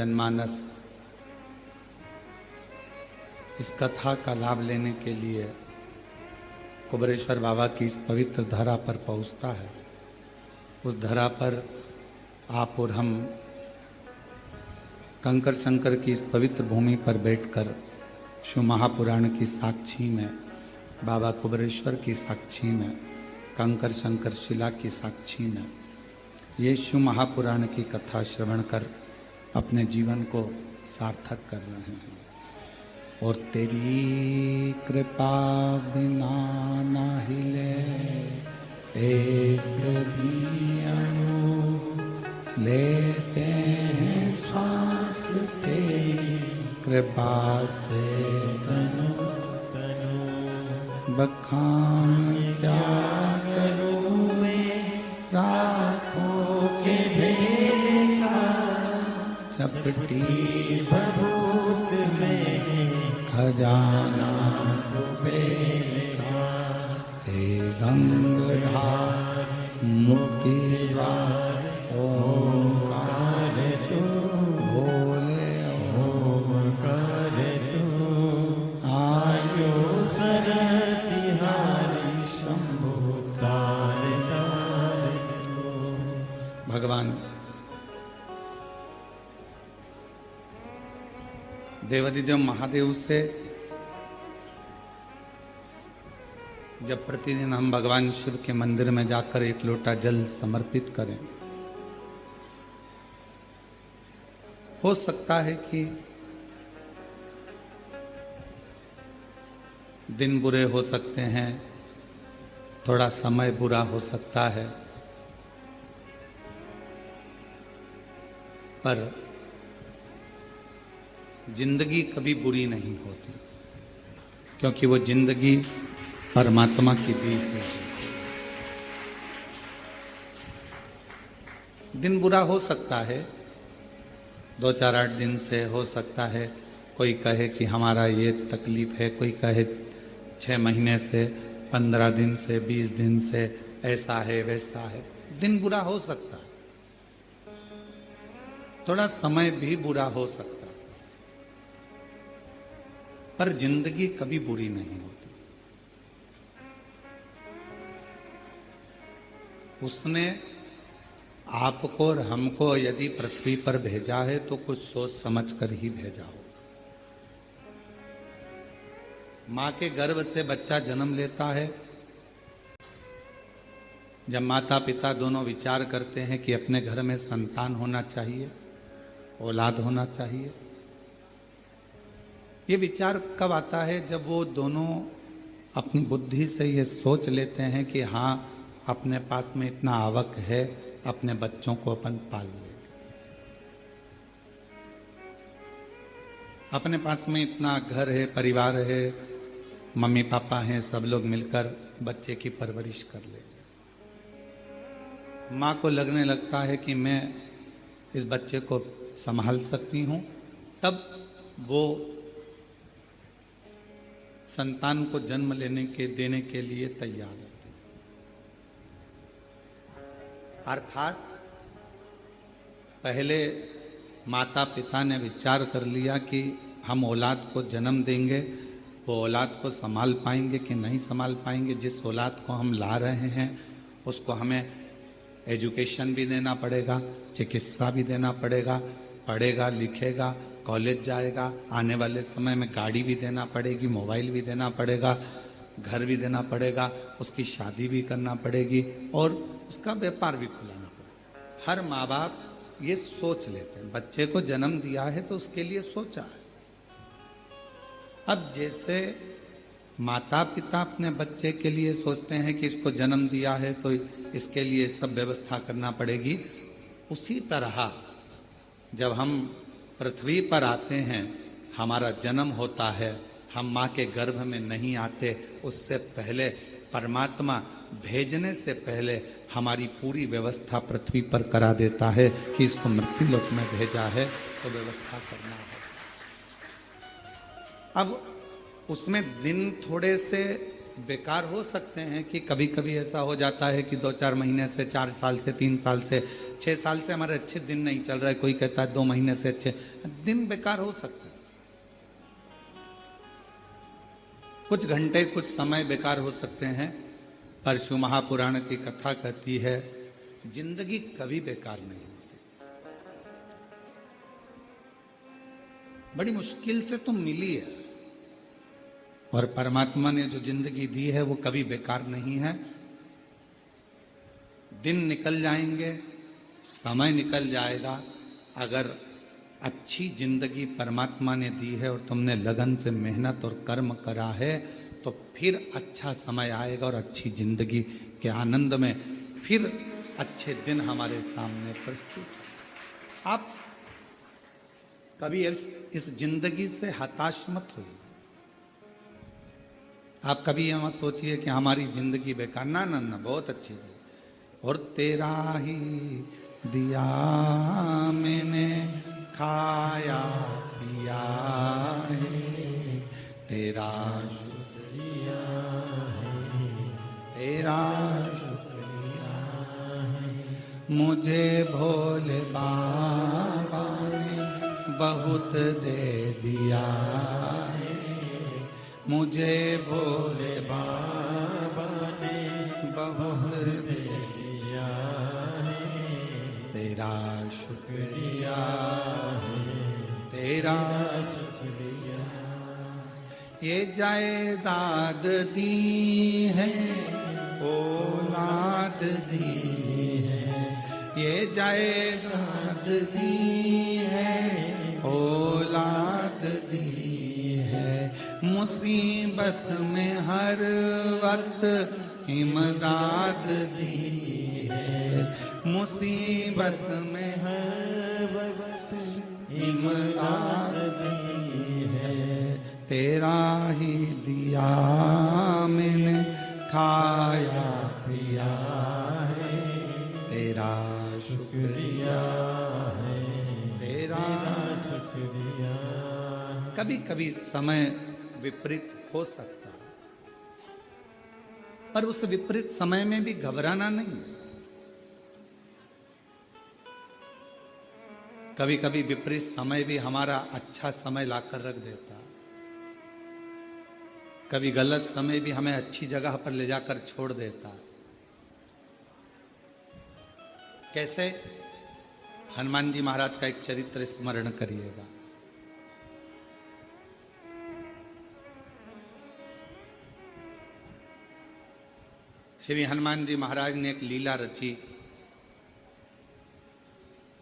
जनमानस इस कथा का लाभ लेने के लिए कुबेरेश्वर बाबा की इस पवित्र धरा पर पहुंचता है। उस धरा पर आप और हम कंकर शंकर की इस पवित्र भूमि पर बैठकर शिव महापुराण की साक्षी में, बाबा कुबेरेश्वर की साक्षी में, कंकर शंकर शिला की साक्षी में ये शिव महापुराण की कथा श्रवण कर अपने जीवन को सार्थक कर रहे हैं। और तेरी कृपा बिना ना हिले एक भी अणु, लेते हैं श्वास तेरी कृपा से तनु तनु। बखान क्या करूं मैं राखों के भेगा, चपटी भभूत में खजाना कुबेरा। हे गंगाधर मुक्ति द्वार ओंकार तू, बोले ओंकार तू। आयो सरतिहारी शंभु तार तार तू। भगवान देवादिदेव महादेव से जब प्रतिदिन हम भगवान शिव के मंदिर में जाकर एक लोटा जल समर्पित करें, हो सकता है कि दिन बुरे हो सकते हैं, थोड़ा समय बुरा हो सकता है, पर जिंदगी कभी बुरी नहीं होती, क्योंकि वो जिंदगी परमात्मा की दी हुई है। दिन बुरा हो सकता है, 2-4-8 दिन से हो सकता है। कोई कहे कि हमारा ये तकलीफ है, कोई कहे 6 महीने से, 15 दिन से, 20 दिन से, ऐसा है वैसा है। दिन बुरा हो सकता है, थोड़ा समय भी बुरा हो सकता है, पर जिंदगी कभी बुरी नहीं होती। उसने आपको और हमको यदि पृथ्वी पर भेजा है तो कुछ सोच समझ कर ही भेजा हो। मां के गर्भ से बच्चा जन्म लेता है। जब माता पिता दोनों विचार करते हैं कि अपने घर में संतान होना चाहिए, औलाद होना चाहिए, ये विचार कब आता है? जब वो दोनों अपनी बुद्धि से ये सोच लेते हैं कि हाँ, अपने पास में इतना आवक है, अपने बच्चों को अपन पाल लेंगे, अपने पास में इतना घर है, परिवार है, मम्मी पापा हैं, सब लोग मिलकर बच्चे की परवरिश कर लेंगे। माँ को लगने लगता है कि मैं इस बच्चे को संभाल सकती हूँ, तब वो संतान को जन्म देने के लिए तैयार रहते हैं। अर्थात पहले माता पिता ने विचार कर लिया कि हम औलाद को जन्म देंगे, वो औलाद को संभाल पाएंगे कि नहीं संभाल पाएंगे। जिस औलाद को हम ला रहे हैं उसको हमें एजुकेशन भी देना पड़ेगा, चिकित्सा भी देना पड़ेगा, पढ़ेगा लिखेगा, कॉलेज जाएगा, आने वाले समय में गाड़ी भी देना पड़ेगी, मोबाइल भी देना पड़ेगा, घर भी देना पड़ेगा, उसकी शादी भी करना पड़ेगी और उसका व्यापार भी खुलाना पड़ेगा। हर माँ बाप ये सोच लेते हैं, बच्चे को जन्म दिया है तो उसके लिए सोचा है। अब जैसे माता पिता अपने बच्चे के लिए सोचते हैं कि इसको जन्म दिया है तो इसके लिए सब व्यवस्था करना पड़ेगी, उसी तरह जब हम पृथ्वी पर आते हैं, हमारा जन्म होता है, हम माँ के गर्भ में नहीं आते, उससे पहले परमात्मा भेजने से पहले हमारी पूरी व्यवस्था पृथ्वी पर करा देता है कि इसको मृत्युलोक में भेजा है तो व्यवस्था करना है। अब उसमें दिन थोड़े से बेकार हो सकते हैं कि कभी कभी ऐसा हो जाता है कि 2-4 महीने से, 4 साल से, 3 साल से, 6 साल से हमारे अच्छे दिन नहीं चल रहा है। कोई कहता है 2 महीने से अच्छे दिन बेकार हो सकते हैं। कुछ घंटे, कुछ समय बेकार हो सकते हैं, पर शिव महापुराण की कथा कहती है जिंदगी कभी बेकार नहीं होती। बड़ी मुश्किल से तुम मिली है, और परमात्मा ने जो जिंदगी दी है वो कभी बेकार नहीं है। दिन निकल जाएंगे, समय निकल जाएगा। अगर अच्छी जिंदगी परमात्मा ने दी है और तुमने लगन से मेहनत और कर्म करा है, तो फिर अच्छा समय आएगा और अच्छी जिंदगी के आनंद में फिर अच्छे दिन हमारे सामने प्रस्तुत। आप कभी इस जिंदगी से हताश मत होइए। आप कभी ये मत सोचिए कि हमारी जिंदगी बेकार, ना ना ना, बहुत अच्छी है। और तेरा ही दिया मैंने खाया पिया है, तेरा शुक्रिया है, तेरा शुक्रिया है। मुझे भोले बाबा ने बहुत दे दिया है, मुझे भोले बाबा ने बहुत दे दिया है, तेरा शुक्रिया है, तेरा शुक्रिया। ये जायदाद दी है, औलाद दी है, ये जायदाद दी है, औलाद दी है। मुसीबत में हर वक्त इमदाद दी है, मुसीबत में हर वक्त इमदाद दी है। तेरा ही दिया मैंने खाया पिया है, तेरा शुक्रिया है, तेरा शुक्रिया। कभी कभी समय विपरीत हो सकता है, पर उस विपरीत समय में भी घबराना नहीं। कभी कभी विपरीत समय भी हमारा अच्छा समय लाकर रख देता है। कभी गलत समय भी हमें अच्छी जगह पर ले जाकर छोड़ देता है। कैसे? हनुमान जी महाराज का एक चरित्र स्मरण करिएगा। श्री हनुमान जी महाराज ने एक लीला रची,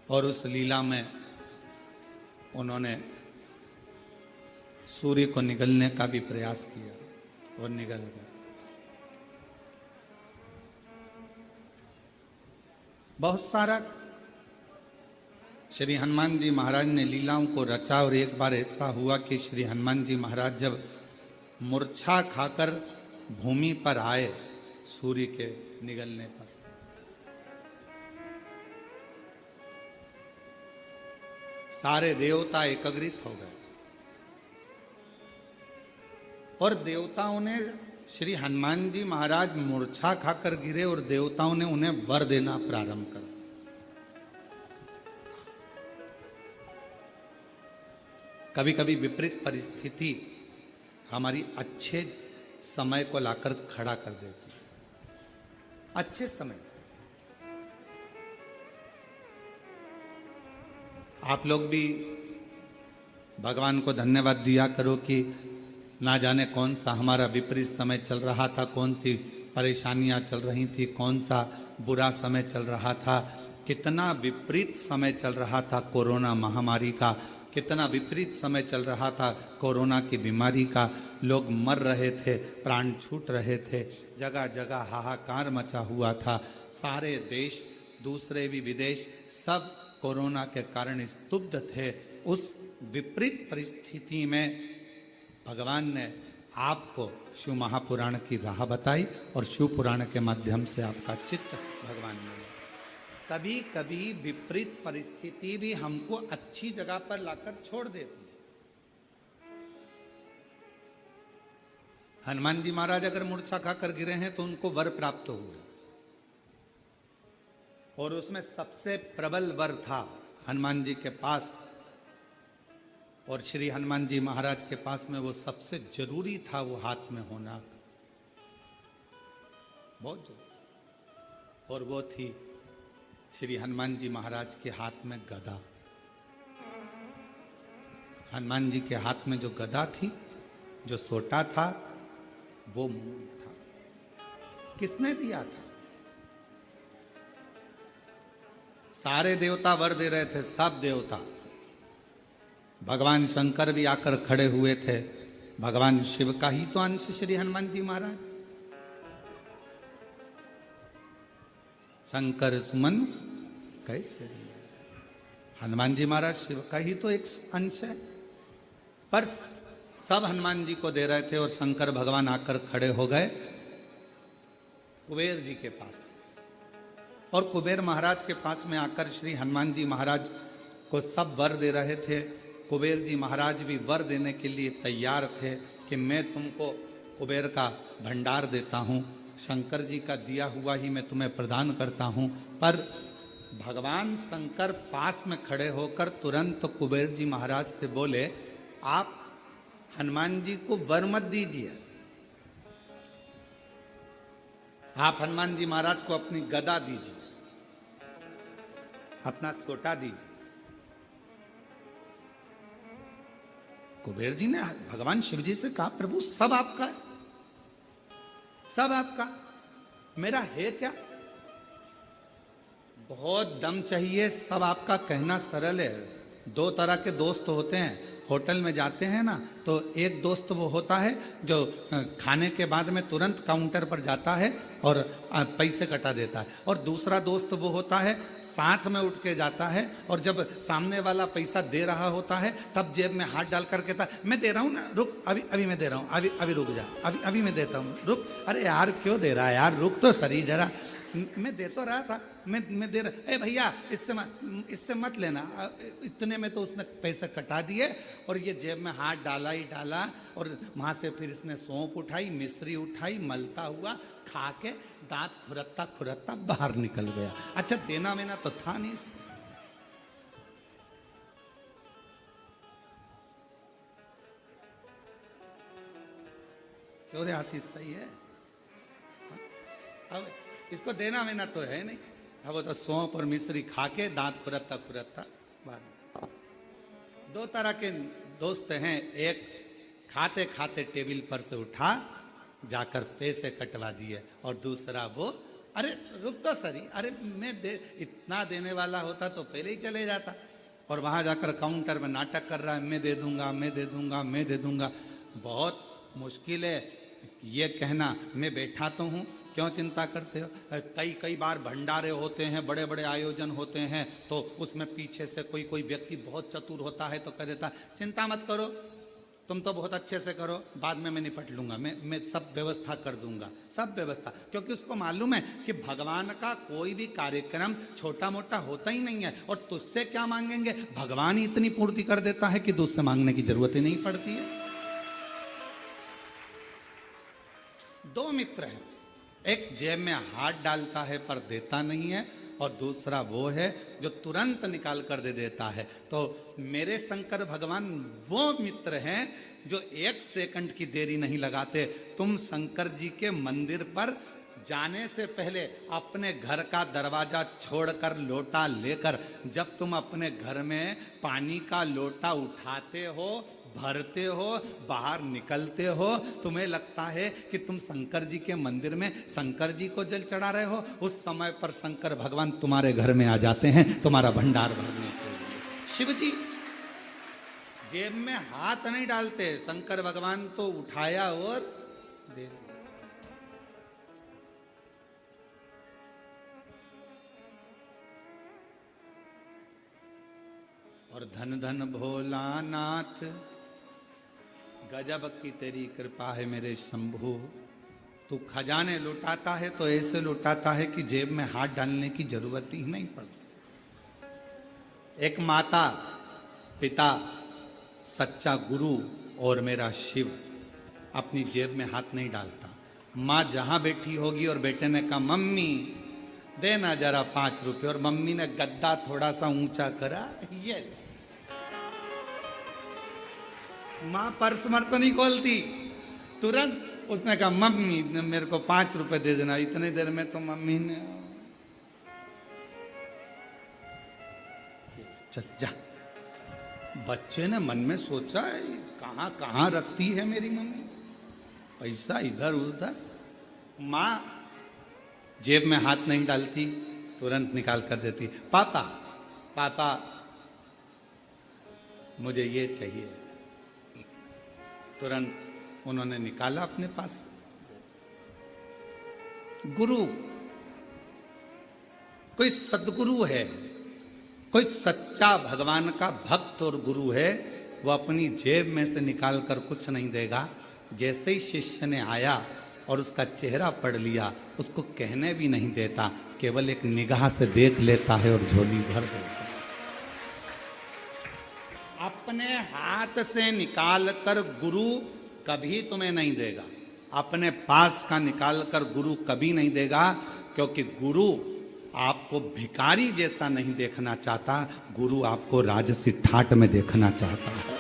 और उस लीला में उन्होंने सूर्य को निगलने का भी प्रयास किया और निगल गया। बहुत सारा श्री हनुमान जी महाराज ने लीलाओं को रचा, और एक बार ऐसा हुआ कि श्री हनुमान जी महाराज जब मूर्छा खाकर भूमि पर आए सूर्य के निगलने पर, सारे देवता एकत्रित हो गए, और देवताओं ने श्री हनुमान जी महाराज मूर्छा खाकर गिरे, और देवताओं ने उन्हें वर देना प्रारंभ करा। कभी कभी विपरीत परिस्थिति हमारी अच्छे समय को लाकर खड़ा कर देती है। अच्छे समय आप लोग भी भगवान को धन्यवाद दिया करो कि ना जाने कौन सा हमारा विपरीत समय चल रहा था, कौन सी परेशानियां चल रही थी, कौन सा बुरा समय चल रहा था, कितना विपरीत समय चल रहा था कोरोना महामारी का, कितना विपरीत समय चल रहा था कोरोना की बीमारी का। लोग मर रहे थे, प्राण छूट रहे थे, जगह जगह हाहाकार मचा हुआ था। सारे देश, दूसरे भी विदेश, सब कोरोना के कारण स्तब्ध थे। उस विपरीत परिस्थिति में भगवान ने आपको शिव महापुराण की राह बताई, और शिव पुराण के माध्यम से आपका चित्त भगवान ने। कभी कभी विपरीत परिस्थिति भी हमको अच्छी जगह पर लाकर छोड़ देती है। हनुमान जी महाराज अगर मूर्छा खाकर गिरे हैं तो उनको वर प्राप्त हुए, और उसमें सबसे प्रबल वर था हनुमान जी के पास, और श्री हनुमान जी महाराज के पास में वो सबसे जरूरी था, वो हाथ में होना बहुत जरूरी। और वो थी श्री हनुमान जी महाराज के हाथ में गदा। हनुमान जी के हाथ में जो गदा थी, जो सोटा था, वो मूल था। किसने दिया था? सारे देवता वर दे रहे थे, सब देवता। भगवान शंकर भी आकर खड़े हुए थे, भगवान शिव का ही तो अंश श्री हनुमान जी महाराज। शंकर सुमन कैसे? हनुमान जी महाराज शिव का ही तो एक अंश है, पर सब हनुमान जी को दे रहे थे। और शंकर भगवान आकर खड़े हो गए कुबेर जी के पास, और कुबेर महाराज के पास में आकर श्री हनुमान जी महाराज को सब वर दे रहे थे। कुबेर जी महाराज भी वर देने के लिए तैयार थे कि मैं तुमको कुबेर का भंडार देता हूँ, शंकर जी का दिया हुआ ही मैं तुम्हें प्रदान करता हूँ। पर भगवान शंकर पास में खड़े होकर तुरंत कुबेर जी महाराज से बोले, आप हनुमान जी को वर मत दीजिए, आप हनुमान जी महाराज को अपनी गदा दीजिए, अपना सोटा दीजिए। कुबेर जी ने भगवान शिव जी से कहा, प्रभु सब आपका है, सब आपका, मेरा है क्या? बहुत दम चाहिए, सब आपका कहना सरल है। दो तरह के दोस्त होते हैं, होटल में जाते हैं ना, तो एक दोस्त वो होता है जो खाने के बाद में तुरंत काउंटर पर जाता है और पैसे कटा देता है, और दूसरा दोस्त वो होता है साथ में उठ के जाता है, और जब सामने वाला पैसा दे रहा होता है तब जेब में हाथ डाल कर कहता है, मैं दे रहा हूँ ना, रुक, अभी अभी मैं दे रहा हूँ, अभी अभी रुक जा, अभी अभी मैं देता हूँ, रुक। अरे यार क्यों दे रहा है यार, रुक तो सही जरा, मैं दे तो रहा था, मैं दे रहा। ए भैया इससे मत लेना, इतने में तो उसने पैसे कटा दिए, और ये जेब में हाथ डाला ही डाला, और वहां से फिर इसने सौंफ उठाई, मिश्री उठाई, मलता हुआ खा के दांत खुरकता खुरकता बाहर निकल गया। अच्छा देना वेना तो था नहीं इसको। क्यों रे आशीष, सही है? अब इसको देना वेना तो है नहीं, अब वो तो सौंफ और मिश्री खा के दांत खुरकता खुरकता बाद में। दो तरह के दोस्त हैं, एक खाते खाते टेबल पर से उठा जाकर पैसे कटवा दिए, और दूसरा वो, अरे रुक तो सही, अरे इतना देने वाला होता तो पहले ही चले जाता, और वहां जाकर काउंटर में नाटक कर रहा है, मैं दे दूंगा, मैं दे दूंगा, मैं दे दूंगा। बहुत मुश्किल है ये कहना, मैं बैठा तो हूँ, क्यों चिंता करते हो? कई बार भंडारे होते हैं, बड़े बड़े आयोजन होते हैं, तो उसमें पीछे से कोई व्यक्ति बहुत चतुर होता है तो कह देता, चिंता मत करो, तुम तो बहुत अच्छे से करो, बाद में मैं निपट लूंगा, मैं सब व्यवस्था कर दूंगा, सब व्यवस्था। क्योंकि उसको मालूम है कि भगवान का कोई भी कार्यक्रम छोटा मोटा होता ही नहीं है, और तुझसे क्या मांगेंगे, भगवान ही इतनी पूर्ति कर देता है कि तुझसे मांगने की जरूरत ही नहीं पड़ती है। दो मित्र हैं, एक जेब में हाथ डालता है पर देता नहीं है, और दूसरा वो है जो तुरंत निकाल कर दे देता है। तो मेरे शंकर भगवान वो मित्र हैं जो एक सेकंड की देरी नहीं लगाते। तुम शंकर जी के मंदिर पर जाने से पहले अपने घर का दरवाजा छोड़कर लोटा लेकर, जब तुम अपने घर में पानी का लोटा उठाते हो, भरते हो, बाहर निकलते हो, तुम्हें लगता है कि तुम शंकर जी के मंदिर में शंकर जी को जल चढ़ा रहे हो, उस समय पर शंकर भगवान तुम्हारे घर में आ जाते हैं तुम्हारा भंडार भरने के लिए। शिव जी जेब में हाथ नहीं डालते, शंकर भगवान तो उठाया और दे दिया। और धन धन भोलानाथ, गजब की तेरी कृपा है मेरे शंभू। तू खजाने लुटाता है तो ऐसे लुटाता है कि जेब में हाथ डालने की जरूरत ही नहीं पड़ती। एक माता, पिता, सच्चा गुरु और मेरा शिव, अपनी जेब में हाथ नहीं डालता। माँ जहां बैठी होगी और बेटे ने कहा मम्मी देना जरा 5 रुपए, और मम्मी ने गद्दा थोड़ा सा ऊंचा करा, ये माँ पर्स मर्स नहीं खोलती, तुरंत उसने कहा मम्मी मेरे को 5 रुपए दे देना। इतने देर में तो मम्मी ने चल जा। बच्चे ने मन में सोचा कहां कहां रखती है मेरी मम्मी पैसा, इधर उधर। माँ जेब में हाथ नहीं डालती, तुरंत निकाल कर देती, पापा पापा मुझे ये चाहिए। तुरंत उन्होंने निकाला अपने पास। गुरु, कोई सद्गुरु है, कोई सच्चा भगवान का भक्त और गुरु है, वो अपनी जेब में से निकाल कर कुछ नहीं देगा। जैसे ही शिष्य ने आया और उसका चेहरा पढ़ लिया, उसको कहने भी नहीं देता, केवल एक निगाह से देख लेता है और झोली भर देता है। अपने हाथ से निकाल कर गुरु कभी तुम्हें नहीं देगा, अपने पास का निकाल कर गुरु कभी नहीं देगा, क्योंकि गुरु आपको भिखारी जैसा नहीं देखना चाहता, गुरु आपको राजसी ठाट में देखना चाहता है।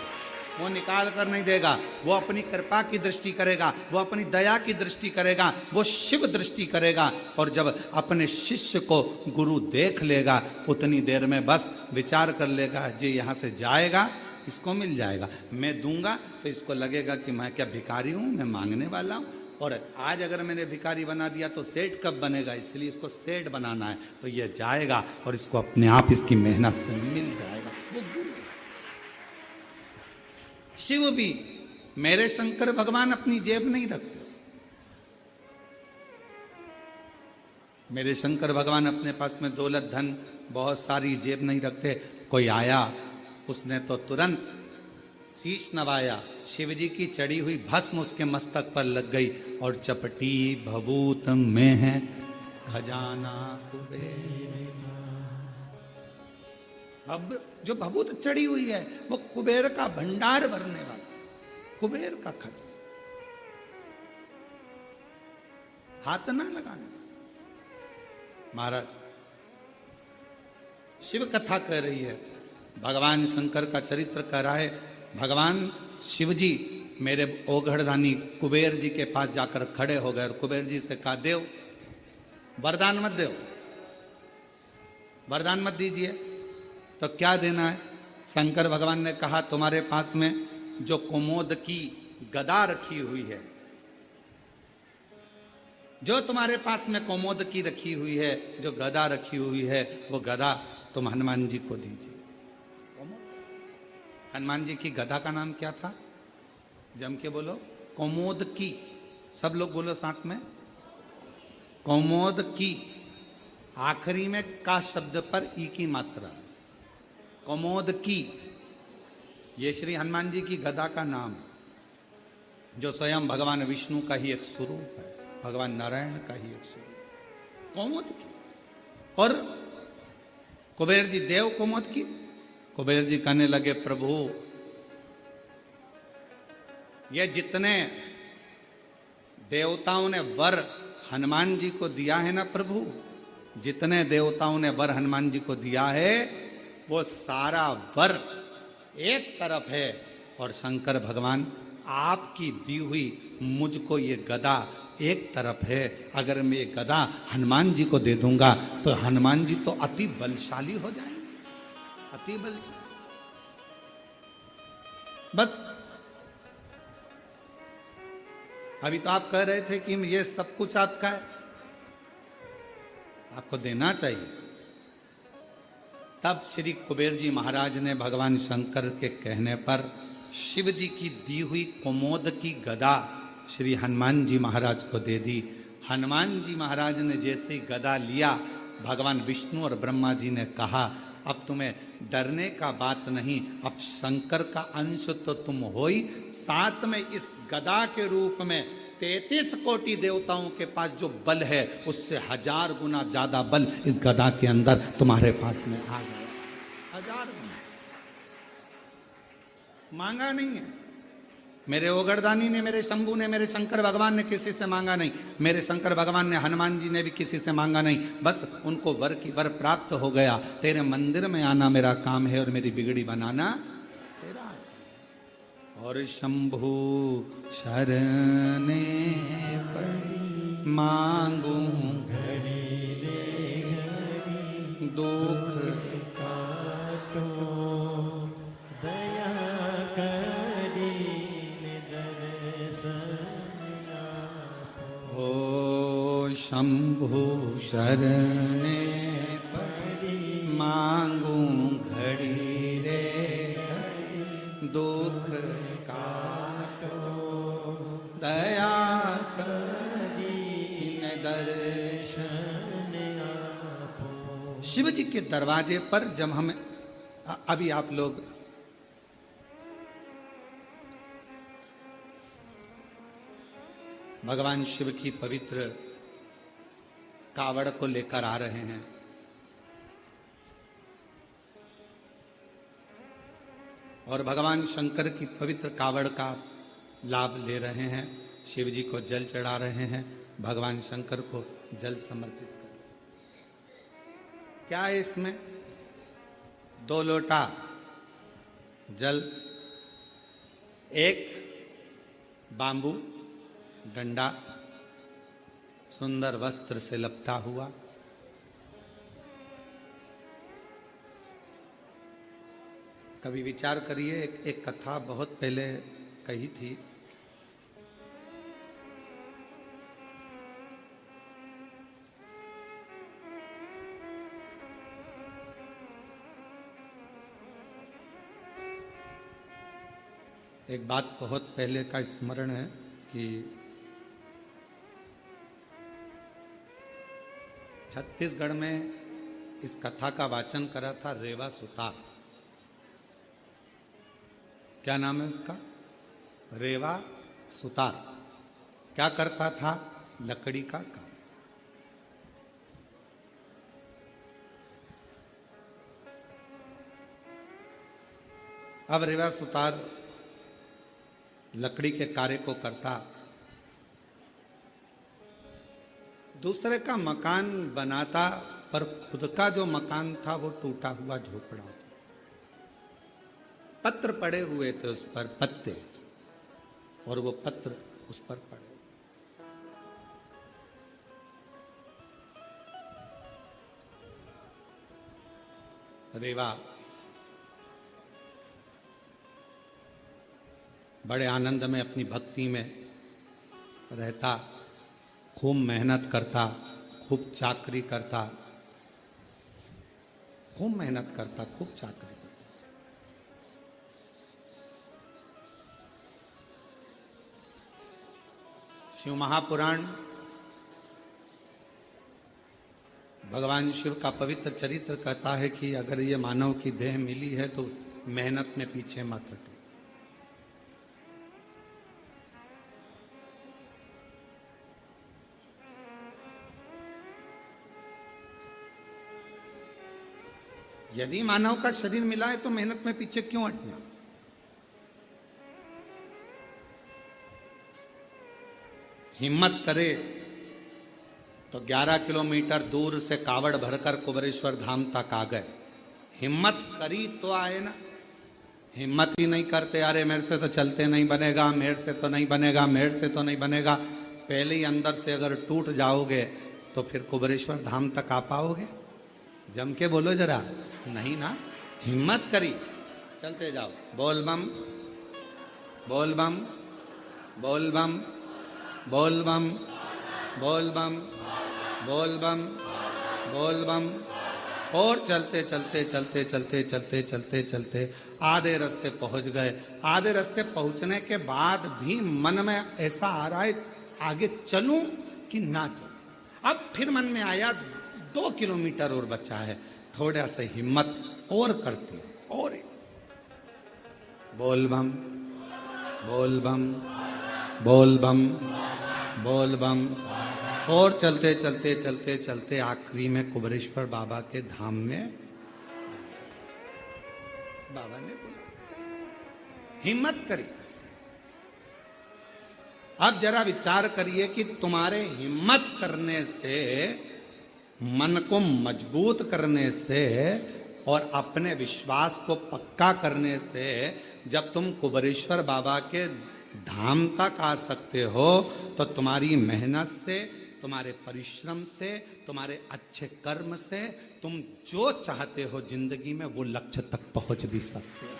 वो निकाल कर नहीं देगा, वो अपनी कृपा की दृष्टि करेगा, वो अपनी दया की दृष्टि करेगा, वो शिव दृष्टि करेगा। और जब अपने शिष्य को गुरु देख लेगा, उतनी देर में बस विचार कर लेगा, जी यहाँ से जाएगा इसको मिल जाएगा, मैं दूंगा तो इसको लगेगा कि मैं क्या भिखारी हूँ, मैं मांगने वाला हूँ। और आज अगर मैंने भिखारी बना दिया तो सेठ कब बनेगा, इसलिए इसको सेठ बनाना है, तो ये जाएगा और इसको अपने आप इसकी मेहनत से मिल जाएगा। वो गुरु। शिव भी, मेरे शंकर भगवान अपनी जेब नहीं रखते, मेरे शंकर भगवान अपने पास में दौलत धन बहुत सारी जेब नहीं रखते। कोई आया, उसने तो तुरंत शीश नवाया, शिव जी की चढ़ी हुई भस्म उसके मस्तक पर लग गई, और चपटी भभूत में है खजाना कुबेर। अब जो भभूत चढ़ी हुई है वो कुबेर का भंडार भरने वाला, कुबेर का खजाना। हाथ ना लगाने। महाराज शिव कथा कह रही है, भगवान शंकर का चरित्र कह रहा है। भगवान शिव जी मेरे ओघड़दानी कुबेर जी के पास जाकर खड़े हो गए और कुबेर जी से कहा, देव वरदान मत दो, वरदान मत दीजिए, तो क्या देना है। शंकर भगवान ने कहा, तुम्हारे पास में जो कुमोद की गदा रखी हुई है, जो तुम्हारे पास में कुमोद की रखी हुई है, जो गदा रखी हुई है, वो गदा तुम हनुमान जी को दीजिए। हनुमान जी की गदा का नाम क्या था, जम के बोलो, कौमोद की। सब लोग बोलो साथ में, कौमोद की। आखिरी में का शब्द पर ई की मात्रा, कौमोद की। ये श्री हनुमान जी की गदा का नाम, जो स्वयं भगवान विष्णु का ही एक स्वरूप है, भगवान नारायण का ही एक स्वरूप, कौमोद की। और कुबेर जी देव कौमोद की। कुबेर जी कहने लगे, प्रभु ये जितने देवताओं ने वर हनुमान जी को दिया है ना प्रभु, जितने देवताओं ने वर हनुमान जी को दिया है, वो सारा वर एक तरफ है, और शंकर भगवान आपकी दी हुई मुझको ये गदा एक तरफ है। अगर मैं ये गदा हनुमान जी को दे दूंगा तो हनुमान जी तो अति बलशाली हो जाएंगे, अति बलशाली। बस अभी तो आप कह रहे थे कि ये सब कुछ आपका है, आपको देना चाहिए। तब श्री कुबेर जी महाराज ने भगवान शंकर के कहने पर शिव जी की दी हुई कुमोद की गदा श्री हनुमान जी महाराज को दे दी। हनुमान जी महाराज ने जैसे ही गदा लिया, भगवान विष्णु और ब्रह्मा जी ने कहा, अब तुम्हें डरने का बात नहीं, अब शंकर का अंश तो तुम हो ही, साथ में इस गदा के रूप में 33 कोटि देवताओं के पास जो बल है, उससे 1000 गुना ज्यादा बल इस गदा के अंदर तुम्हारे पास में आ गया। 1000 गुना। मांगा नहीं है, मेरे ओगरदानी ने, मेरे शंभू ने, मेरे शंकर भगवान ने किसी से मांगा नहीं। मेरे शंकर भगवान ने, हनुमान जी ने भी किसी से मांगा नहीं। बस उनको वर की वर प्राप्त हो गया। तेरे मंदिर में आना मेरा काम है और मेरी बिगड़ी बनाना तेरा। और शंभू शरणे पड़ी मांगू दुख काटो दया करी दर्शन आपो। ओ शंभु शरणे पड़ी मांगू घड़ी रे घड़ी दुख काटो दया करी दर्शन। शिव जी के दरवाजे पर जब हम अभी आप लोग भगवान शिव की पवित्र कावड़ को लेकर आ रहे हैं और भगवान शंकर की पवित्र कावड़ का लाभ ले रहे हैं। शिव जी को जल चढ़ा रहे हैं, भगवान शंकर को जल समर्पित। क्या है इसमें? 2 लोटा जल, एक बांबू डंडा सुंदर वस्त्र से लपटा हुआ, कभी विचार करिए। एक कथा बहुत पहले कही थी। एक बात बहुत पहले का स्मरण है कि छत्तीसगढ़ में इस कथा का वाचन करा था रेवा सुतार। क्या नाम है उसका? रेवा सुतार। क्या करता था? लकड़ी का काम। अब रेवा सुतार लकड़ी के कार्य को करता, दूसरे का मकान बनाता, पर खुद का जो मकान था वो टूटा हुआ झोपड़ा था। पत्र पड़े हुए थे उस पर, पत्ते, और वो पत्र उस पर पड़े। रेवा बड़े आनंद में अपनी भक्ति में रहता, खूब मेहनत करता, खूब चाकरी करता, खूब मेहनत करता, खूब चाकरी करता। शिव महापुराण भगवान शिव का पवित्र चरित्र कहता है कि अगर ये मानव की देह मिली है तो मेहनत में पीछे मत हटो। यदि मानव का शरीर मिला है तो मेहनत में पीछे क्यों हटना? हिम्मत करे तो 11 किलोमीटर दूर से कावड़ भरकर कुबेरेश्वर धाम तक आ गए। हिम्मत करी तो आए ना। हिम्मत ही नहीं करते, अरे मेरे से तो चलते नहीं बनेगा, मेरे से तो नहीं बनेगा, मेरे से तो नहीं बनेगा। पहले ही अंदर से अगर टूट जाओगे तो फिर कुबेरेश्वर धाम तक आ पाओगे? जम के बोलो जरा, नहीं ना। हिम्मत करी, चलते जाओ। बोल बम, बोल बम, बोल बम, बोल बम, बोल बम, बोल बम, बोल बम। और चलते चलते चलते चलते चलते चलते चलते आधे रास्ते पहुंच गए। आधे रास्ते पहुंचने के बाद भी मन में ऐसा आ रहा है आगे चलूं कि ना चलूं। अब फिर मन में आया 2 किलोमीटर और बचा है, थोड़ा सा हिम्मत और करती और बोल बम, बोल बम, बोल बम, बोल बम। और चलते चलते चलते चलते आखिरी में कुबेरेश्वर बाबा के धाम में बाबा ने बोला, हिम्मत करी। अब जरा विचार करिए कि तुम्हारे हिम्मत करने से, मन को मजबूत करने से और अपने विश्वास को पक्का करने से जब तुम कुबेरेश्वर बाबा के धाम तक आ सकते हो, तो तुम्हारी मेहनत से, तुम्हारे परिश्रम से, तुम्हारे अच्छे कर्म से तुम जो चाहते हो जिंदगी में वो लक्ष्य तक पहुंच भी सकते हो।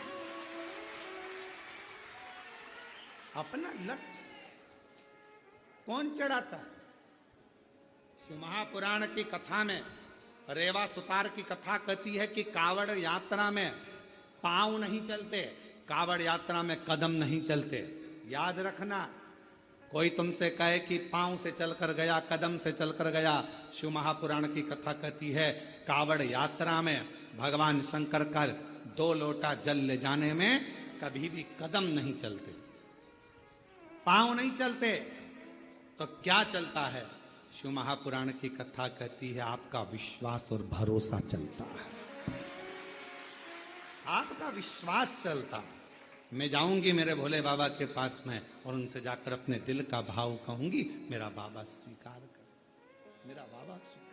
अपना लक्ष्य कौन चढ़ाता है? शिव महापुराण की कथा में रेवा सुतार की कथा कहती है कि कावड़ यात्रा में पांव नहीं चलते, कावड़ यात्रा में कदम नहीं चलते। याद रखना, कोई तुमसे कहे कि पांव से चलकर गया, कदम से चलकर गया, शिव महापुराण की कथा कहती है कावड़ यात्रा में भगवान शंकर का 2 लोटा जल ले जाने में कभी भी कदम नहीं चलते, पांव नहीं चलते। तो क्या चलता है? शिव महापुराण की कथा कहती है आपका विश्वास और भरोसा चलता है, आपका विश्वास चलता है। मैं जाऊंगी मेरे भोले बाबा के पास में और उनसे जाकर अपने दिल का भाव कहूंगी, मेरा बाबा स्वीकार कर, मेरा बाबा स्वीकार।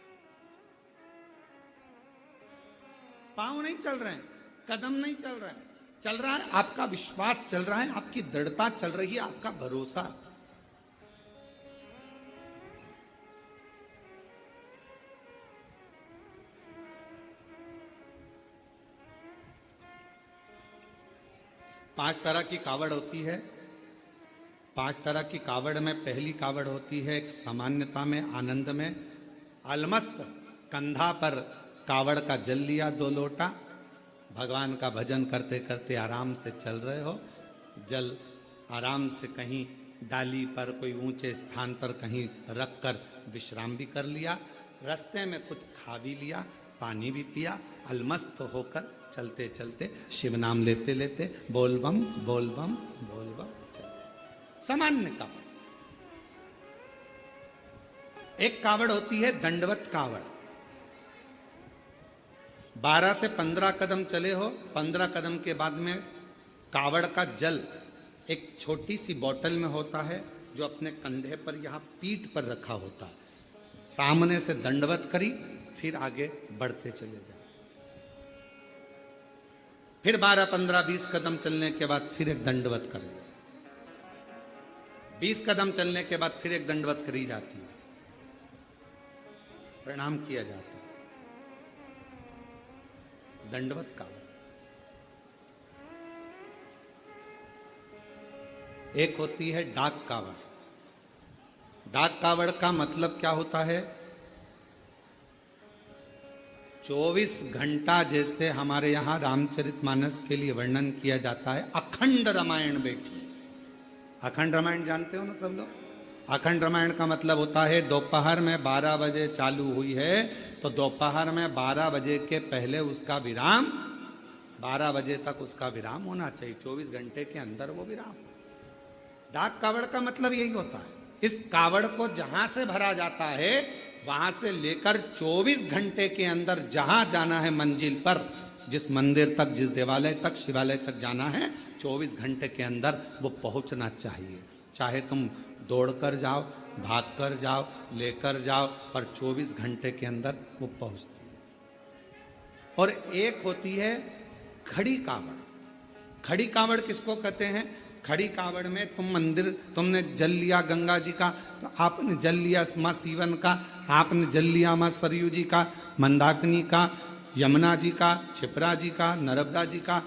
पांव नहीं चल रहे हैं, कदम नहीं चल रहे हैं, चल रहा है आपका विश्वास, चल रहा है आपकी दृढ़ता, चल रही है आपका भरोसा। पांच तरह की कावड़ होती है। 5 तरह की कावड़ में पहली कावड़ होती है एक सामान्यता में, आनंद में, अलमस्त, कंधा पर कावड़ का जल लिया 2 लोटा, भगवान का भजन करते करते आराम से चल रहे हो, जल आराम से कहीं डाली पर, कोई ऊंचे स्थान पर कहीं रख कर विश्राम भी कर लिया, रास्ते में कुछ खा भी लिया, पानी भी पिया, अलमस्त होकर चलते चलते शिव नाम लेते लेते बोल बम बोल बम बोल बम चले। सामान्य कावड़। एक कावड़ होती है दंडवत कावड़। 12 से 15 कदम चले हो, 15 कदम के बाद में कावड़ का जल एक छोटी सी बोतल में होता है जो अपने कंधे पर यहाँ पीठ पर रखा होता है। सामने से दंडवत करी, फिर आगे बढ़ते चले जाओ। फिर 12, 15, 20 कदम चलने के बाद फिर एक दंडवत करेगा। 20 कदम चलने के बाद फिर एक दंडवत करी जाती है, प्रणाम किया जाता है। दंडवत कावड़। एक होती है डाक कावड़। डाक कावड़ का मतलब क्या होता है? 24 घंटा जैसे हमारे यहाँ रामचरितमानस के लिए वर्णन किया जाता है, अखंड रामायण बैठी। अखंड रामायण जानते हो ना सब लोग? अखंड रामायण का मतलब होता है दोपहर में 12 बजे चालू हुई है तो दोपहर में 12 बजे के पहले उसका विराम, 12 बजे तक उसका विराम होना चाहिए, 24 घंटे के अंदर वो विराम। डाक कावड़ का मतलब यही होता है। इस कावड़ को जहां से भरा जाता है वहां से लेकर 24 घंटे के अंदर जहां जाना है मंजिल पर, जिस मंदिर तक, जिस देवालय तक, शिवालय तक जाना है, 24 घंटे के अंदर वो पहुंचना चाहिए। चाहे तुम दौड़कर जाओ, भागकर जाओ, लेकर जाओ, पर 24 घंटे के अंदर वो पहुंचती है। और एक होती है खड़ी कावड़। खड़ी कावड़ किसको कहते हैं? खड़ी कावड़ में तुम मंदिर, तुमने जल लिया गंगा जी का तो आपने जल लिया माँ सीवन का, आपने जल लिया माँ सरयू जी का, मंदाकिनी का, यमुना जी का, क्षिप्रा जी का, नर्मदा जी का।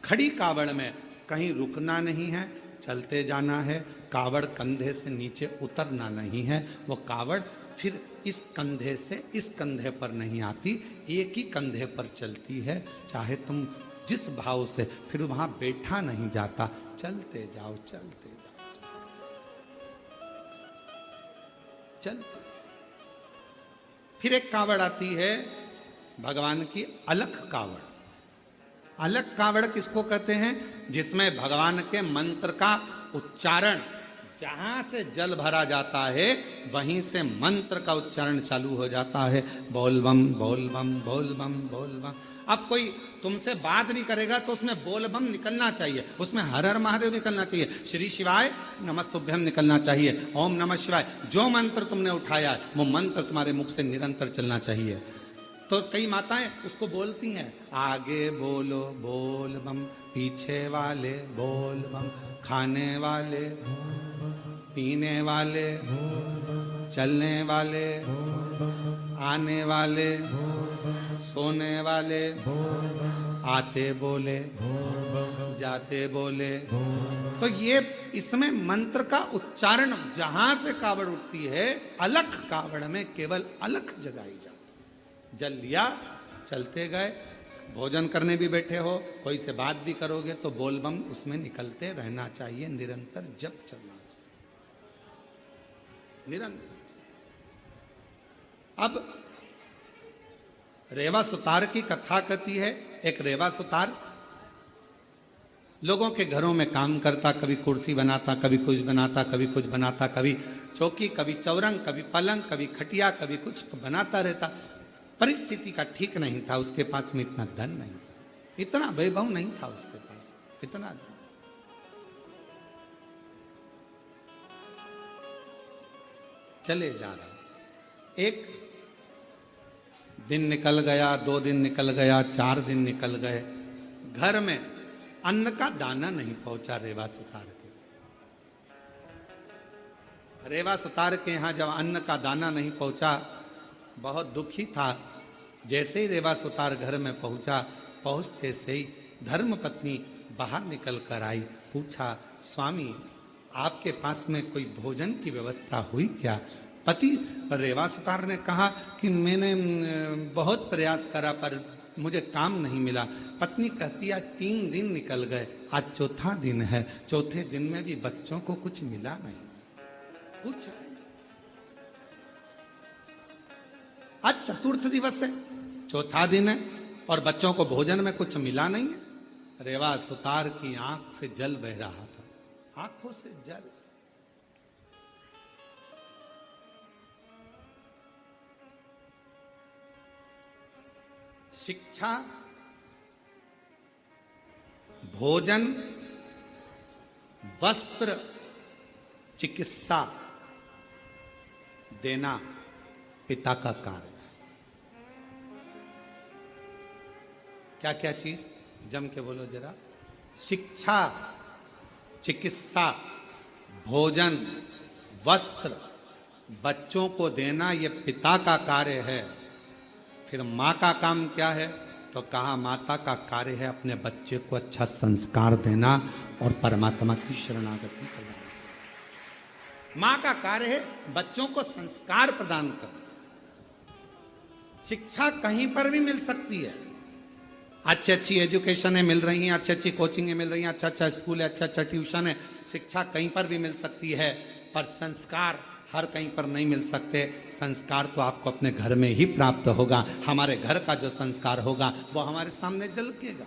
खड़ी कावड़ में कहीं रुकना नहीं है, चलते जाना है। कावड़ कंधे से नीचे उतरना नहीं है। वो कावड़ फिर इस कंधे से इस कंधे पर नहीं आती, एक ही कंधे पर चलती है। चाहे तुम जिस भाव से, फिर वहां बैठा नहीं जाता, चलते जाओ, चलते जाओ, चलते। फिर एक कावड़ आती है भगवान की अलख कावड़। अलख कावड़ किसको कहते हैं? जिसमें भगवान के मंत्र का उच्चारण जहां से जल भरा जाता है वहीं से मंत्र का उच्चारण चालू हो जाता है, बोल बम बोल बम बोल बम बोल बम। अब कोई तुमसे बात भी करेगा तो उसमें बोल बम निकलना चाहिए, उसमें हर हर महादेव निकलना चाहिए, श्री शिवाय नमस्तुभ्यम निकलना चाहिए, ओम नमः शिवाय। जो मंत्र तुमने उठाया वो मंत्र तुम्हारे मुख से निरंतर चलना चाहिए। तो कई माताएं उसको बोलती हैं, आगे बोलो बोल बम, पीछे वाले बोल बम, खाने वाले, पीने वाले, चलने वाले, आने वाले, सोने वाले, आते बोले, जाते बोले। तो ये इसमें मंत्र का उच्चारण, जहां से कावड़ उठती है अलख कावड़ में केवल अलख जगाई जाती। जल लिया, चलते गए, भोजन करने भी बैठे हो, कोई से बात भी करोगे तो बोल बम उसमें निकलते रहना चाहिए, निरंतर जप चलना चाहिए, निरंतर। अब रेवा सुतार की कथा कहती है। एक रेवा सुतार लोगों के घरों में काम करता, कभी कुर्सी बनाता, कभी कुछ बनाता, कभी कुछ बनाता, कभी चौकी, कभी चौरंग, कभी पलंग, कभी खटिया, कभी कुछ बनाता रहता। परिस्थिति का ठीक नहीं था, उसके पास में इतना धन नहीं था, इतना वैभव नहीं था उसके पास, इतना धन। चले जा रहा, एक दिन निकल गया, 2 दिन निकल गया, 4 दिन निकल गए, घर में अन्न का दाना नहीं पहुंचा रेवा सुतार के। रेवा सुतार के यहां जब अन्न का दाना नहीं पहुंचा, बहुत दुखी था। जैसे ही रेवा सुतार घर में पहुंचा, पहुंचते से ही धर्म पत्नी बाहर निकल कर आई, पूछा, स्वामी आपके पास में कोई भोजन की व्यवस्था हुई क्या? पति रेवा सुतार ने कहा कि मैंने बहुत प्रयास करा पर मुझे काम नहीं मिला। पत्नी कहती है 3 दिन निकल गए, आज चौथा दिन है, चौथे दिन में भी बच्चों को कुछ मिला नहीं, कुछ। आज चतुर्थ दिवस है, चौथा दिन है और बच्चों को भोजन में कुछ मिला नहीं है। रेवा सुतार की आंख से जल बह रहा था, आंखों से जल। शिक्षा, भोजन, वस्त्र, चिकित्सा देना पिता का कार्य। क्या क्या चीज? जम के बोलो जरा। शिक्षा, चिकित्सा, भोजन, वस्त्र, बच्चों को देना ये पिता का कार्य है। फिर माँ का काम क्या है? तो कहा माता का कार्य है अपने बच्चे को अच्छा संस्कार देना और परमात्मा की शरणागति करना। माँ का कार्य है बच्चों को संस्कार प्रदान करना। शिक्षा कहीं पर भी मिल सकती है, अच्छी अच्छी एजुकेशन मिल रही हैं, अच्छी अच्छी कोचिंग मिल रही हैं, अच्छा अच्छा स्कूल है, अच्छा अच्छा ट्यूशन है, शिक्षा कहीं पर भी मिल सकती है, पर संस्कार हर कहीं पर नहीं मिल सकते। संस्कार तो आपको अपने घर में ही प्राप्त होगा। हमारे घर का जो संस्कार होगा वो हमारे सामने झलकेगा।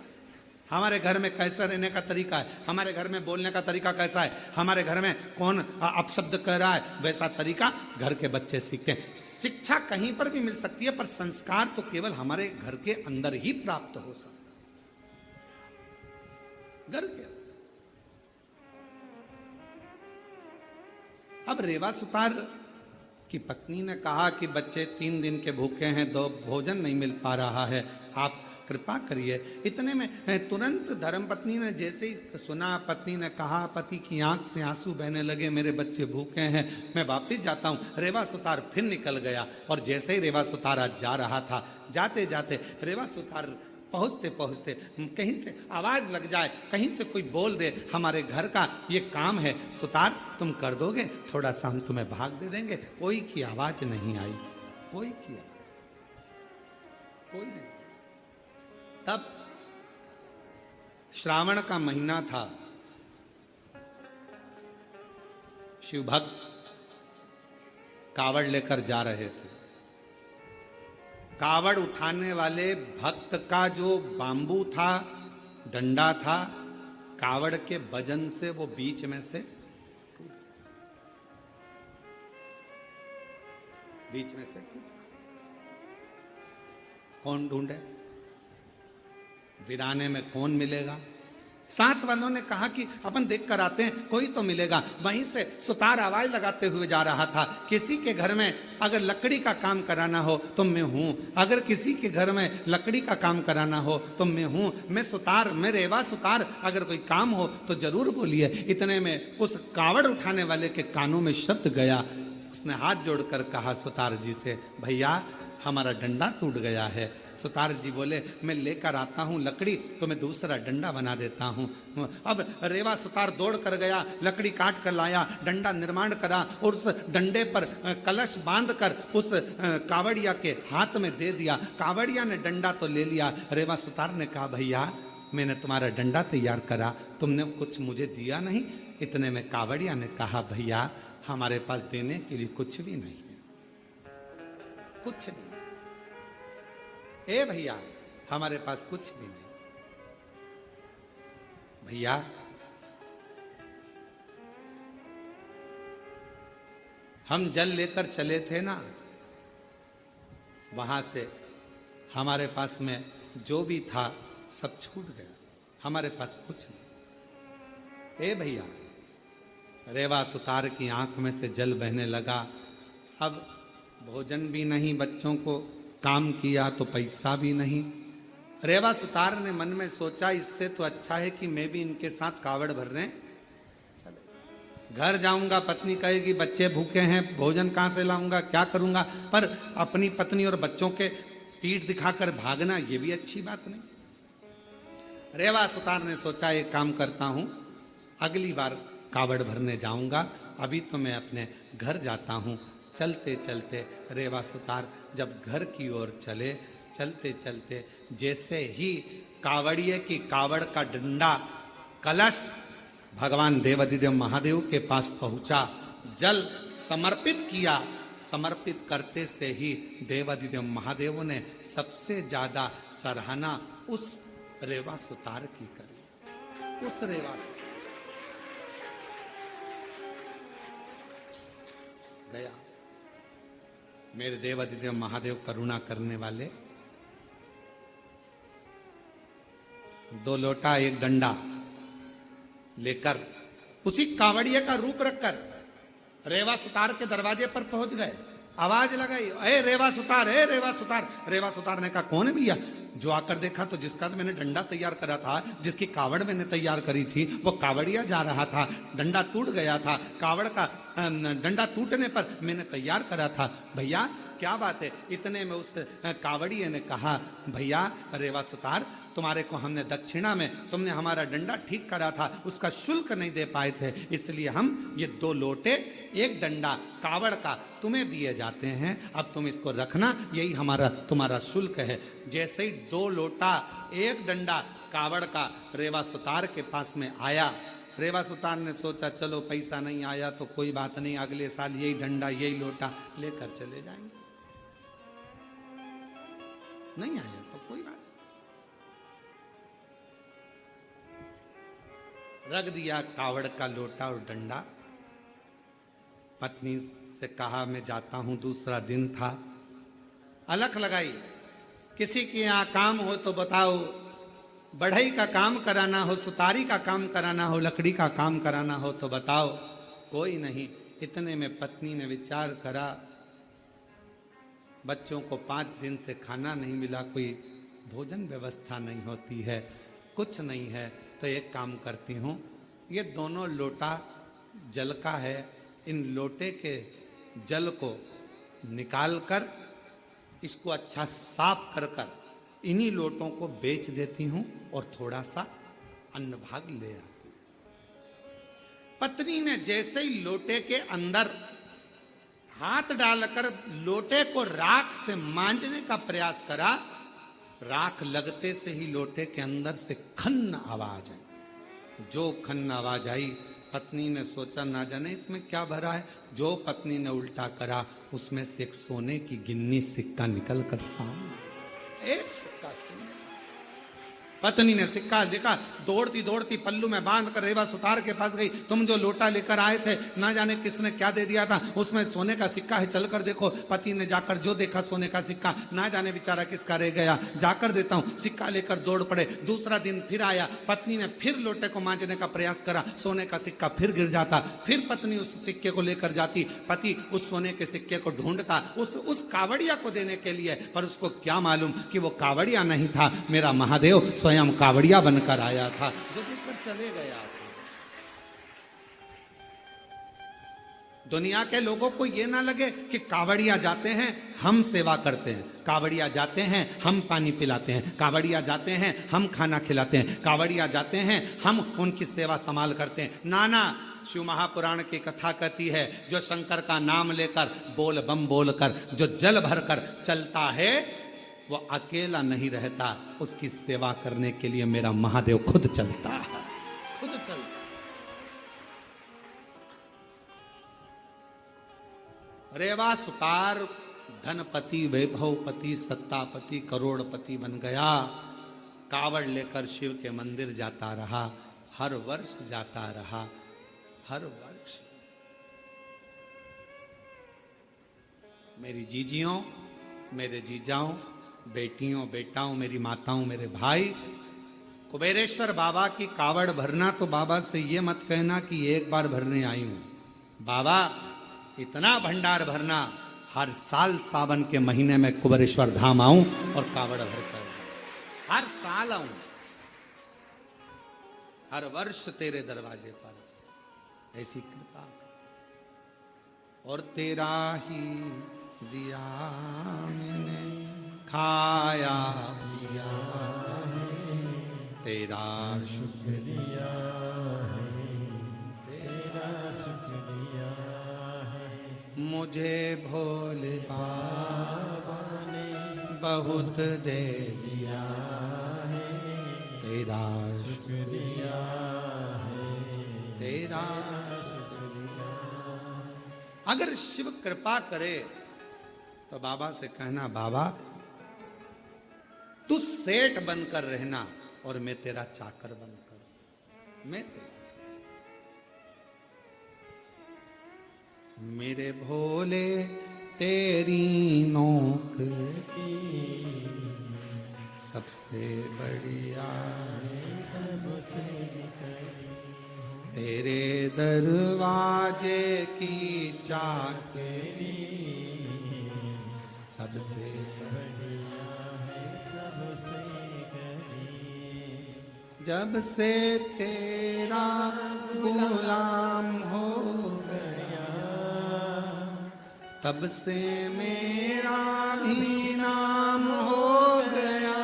हमारे घर में कैसा रहने का तरीका है, हमारे घर में बोलने का तरीका कैसा है, हमारे घर में कौन अपशब्द कह रहा है, वैसा तरीका घर के बच्चे सीखते हैं। शिक्षा कहीं पर भी मिल सकती है, पर संस्कार तो केवल हमारे घर के अंदर ही प्राप्त हो सकता है, घर के अंदर। अब रेवा सुतार की पत्नी ने कहा कि बच्चे 3 दिन के भूखे हैं, 2 भोजन नहीं मिल पा रहा है, आप कृपा करिए। इतने में तुरंत धर्मपत्नी ने जैसे ही सुना, पत्नी ने कहा, पति की आंख से आंसू बहने लगे, मेरे बच्चे भूखे हैं, मैं वापिस जाता हूँ। रेवा सुतार फिर निकल गया और जैसे ही रेवा सुतार आज जा रहा था, जाते जाते रेवा सुतार पहुँचते पहुँचते कहीं से आवाज़ लग जाए, कहीं से कोई बोल दे, हमारे घर का ये काम है सुतार तुम कर दोगे, थोड़ा सा हम तुम्हें भाग दे देंगे। कोई की आवाज़ नहीं आई, कोई की आवाज़, कोई नहीं। तब श्रावण का महीना था, शिव भक्त कावड़ लेकर जा रहे थे। कावड़ उठाने वाले भक्त का जो बांबू था, डंडा था, कावड़ के वजन से वो बीच में से बीच में से टूट। कौन ढूंढे? वीराने में कौन मिलेगा? साथ वालों ने कहा कि अपन देख कर आते हैं, कोई तो मिलेगा। वहीं से सुतार आवाज लगाते हुए जा रहा था, किसी के घर में अगर लकड़ी का काम कराना हो तो मैं हूं, अगर किसी के घर में लकड़ी का काम कराना हो तो मैं हूं, मैं सुतार, मैं रेवा सुतार, अगर कोई काम हो तो जरूर बोलिए। इतने में उस कावड़ उठाने वाले के कानों में शब्द गया। उसने हाथ जोड़कर कहा सुतार जी से, भैया हमारा डंडा टूट गया है। सुतार जी बोले, मैं लेकर आता हूँ लकड़ी तो मैं दूसरा डंडा बना देता हूँ। अब रेवा सुतार दौड़ कर गया, लकड़ी काट कर लाया, डंडा निर्माण करा और उस डंडे पर कलश बांधकर उस कावड़िया के हाथ में दे दिया। कावड़िया ने डंडा तो ले लिया। रेवा सुतार ने कहा, भैया मैंने तुम्हारा डंडा तैयार करा, तुमने कुछ मुझे दिया नहीं। इतने में कावड़िया ने कहा, भैया हमारे पास देने के लिए कुछ भी नहीं है, कुछ नहीं। ए भैया हमारे पास कुछ भी नहीं। भैया हम जल लेकर चले थे ना, वहां से हमारे पास में जो भी था सब छूट गया, हमारे पास कुछ नहीं। ए भैया, रेवा सुतार की आंख में से जल बहने लगा। अब भोजन भी नहीं, बच्चों को काम किया तो पैसा भी नहीं। रेवा सुतार ने मन में सोचा, इससे तो अच्छा है कि मैं भी इनके साथ कावड़ भरने चले। घर जाऊंगा, पत्नी कहेगी बच्चे भूखे हैं, भोजन कहां से लाऊंगा, क्या करूंगा। पर अपनी पत्नी और बच्चों के पीठ दिखाकर भागना, ये भी अच्छी बात नहीं। रेवा सुतार ने सोचा, एक काम करता हूं, अगली बार कावड़ भरने जाऊंगा, अभी तो मैं अपने घर जाता हूं। चलते चलते रेवा सुतार जब घर की ओर चले, चलते चलते जैसे ही कावड़िए की कावड़ का डंडा कलश भगवान देवाधिदेव महादेव के पास पहुंचा, जल समर्पित किया। समर्पित करते से ही देवाधिदेव महादेव ने सबसे ज्यादा सराहना उस रेवा सुतार की करी। उस रेवा गया, मेरे देवाधिदेव महादेव करुणा करने वाले। 2 लोटा 1 डंडा लेकर उसी कावड़िया का रूप रखकर रेवा सुतार के दरवाजे पर पहुंच गए। आवाज लगाई, ए रेवा सुतार, ए रेवा सुतार। रेवा सुतार ने कहा, कौन है भैया? जो आकर देखा तो जिसका मैंने डंडा तैयार करा था, जिसकी कावड़ मैंने तैयार करी थी, वो कावड़िया जा रहा था, डंडा टूट गया था। कावड़ का डंडा टूटने पर मैंने तैयार करा था। भैया क्या बात है? इतने में उस कावड़िए ने कहा, भैया रेवा सुतार, तुम्हारे को हमने दक्षिणा में, तुमने हमारा डंडा ठीक करा था, उसका शुल्क नहीं दे पाए थे, इसलिए हम ये 2 लोटे 1 डंडा कावड़ का तुम्हें दिए जाते हैं। अब तुम इसको रखना, यही हमारा तुम्हारा शुल्क है। जैसे ही 2 लोटा 1 डंडा कावड़ का रेवा सुतार के पास में आया, रेवा सुतार ने सोचा, चलो पैसा नहीं आया तो कोई बात नहीं, अगले साल यही डंडा यही लोटा लेकर चले जाएंगे। नहीं आया तो कोई बात, रख दिया कावड़ का लोटा और डंडा। पत्नी से कहा, मैं जाता हूं, दूसरा दिन था। अलख लगाई, किसी के यहाँ काम हो तो बताओ, बढ़ई का काम कराना हो, सुतारी का काम कराना हो, लकड़ी का काम कराना हो तो बताओ, कोई नहीं। इतने में पत्नी ने विचार करा, बच्चों को 5 दिन से खाना नहीं मिला, कोई भोजन व्यवस्था नहीं होती है, कुछ नहीं है, तो एक काम करती हूँ, ये दोनों लोटा जल का है, इन लोटे के जल को निकाल कर इसको अच्छा साफ कर कर इन्हीं लोटों को बेच देती हूं और थोड़ा सा अन्न भाग ले आती। पत्नी ने जैसे ही लोटे के अंदर हाथ डालकर लोटे को राख से मांजने का प्रयास करा, राख लगते से ही लोटे के अंदर से खन्न आवाज आई। जो खन्न आवाज आई, पत्नी ने सोचा ना जाने इसमें क्या भरा है। जो पत्नी ने उल्टा करा, उसमें से एक सोने की गिन्नी सिक्का निकल कर सामने, एक सिक्का सोने। पत्नी ने सिक्का देखा, दौड़ती दौड़ती पल्लू में बांध कर रेवा सुतार के पास गई। तुम जो लोटा लेकर आए थे, ना जाने किसने क्या दे दिया था, उसमें सोने का सिक्का है, चलकर देखो। पति ने जाकर जो देखा सोने का सिक्का, ना जाने बेचारा किसका रह गया, जाकर देता हूं। सिक्का लेकर दौड़ पड़े। दूसरा दिन फिर आया, पत्नी ने फिर लोटे को मांजने का प्रयास करा, सोने का सिक्का फिर गिर जाता। फिर पत्नी उस सिक्के को लेकर जाती, पति उस सोने के सिक्के को ढूंढता उस कावड़िया को देने के लिए, पर उसको क्या मालूम कि वो कावड़िया नहीं था, मेरा महादेव स्वयं कावड़िया बनकर आया था, जो देखकर चले गया। दुनिया के लोगों को ये ना लगे कि कावड़िया जाते हैं हम सेवा करते हैं, कावड़िया जाते हैं हम पानी पिलाते हैं, कावड़िया जाते हैं हम खाना खिलाते हैं, कावड़िया जाते हैं हम उनकी सेवा संभाल करते हैं। नाना, शिव महापुराण की कथा कहती है, जो शंकर का नाम लेकर बोल बम बोलकर जो जल भरकर चलता है वो अकेला नहीं रहता, उसकी सेवा करने के लिए मेरा महादेव खुद चलता है, खुद चलता है। रेवा सुतार धनपति वैभवपति सत्तापति करोड़पति बन गया। कावड़ लेकर शिव के मंदिर जाता रहा, हर वर्ष जाता रहा, हर वर्ष। मेरी जीजियों, मेरे जीजाओं, बेटियों बेटाओं, मेरी माताओं, मेरे भाई, कुबेरेश्वर बाबा की कावड़ भरना तो बाबा से ये मत कहना कि एक बार भरने आई हूं। बाबा इतना भंडार भरना, हर साल सावन के महीने में कुबेरेश्वर धाम आऊं और कावड़ भरकर, हर साल आऊं, हर वर्ष तेरे दरवाजे पर, ऐसी कृपा। और तेरा ही दिया मैंने खाया पिया, तेरा शुक्रिया है, तेरा शुक्रिया है। मुझे भोले बाबा ने बहुत दे दिया है, तेरा शुक्रिया है, तेरा शुक्रिया। अगर शिव कृपा करे तो बाबा से कहना, बाबा तू सेठ बनकर रहना और मैं तेरा चाकर बनकर, मैं तेरा चाकर। मेरे भोले तेरी नौकरी सबसे बढ़िया है, सबसे तेरे दरवाजे की चाकरी सबसे बढ़िया है, सबसे करीब। जब से तेरा गुलाम हो गया, तब से मेरा भी नाम हो गया।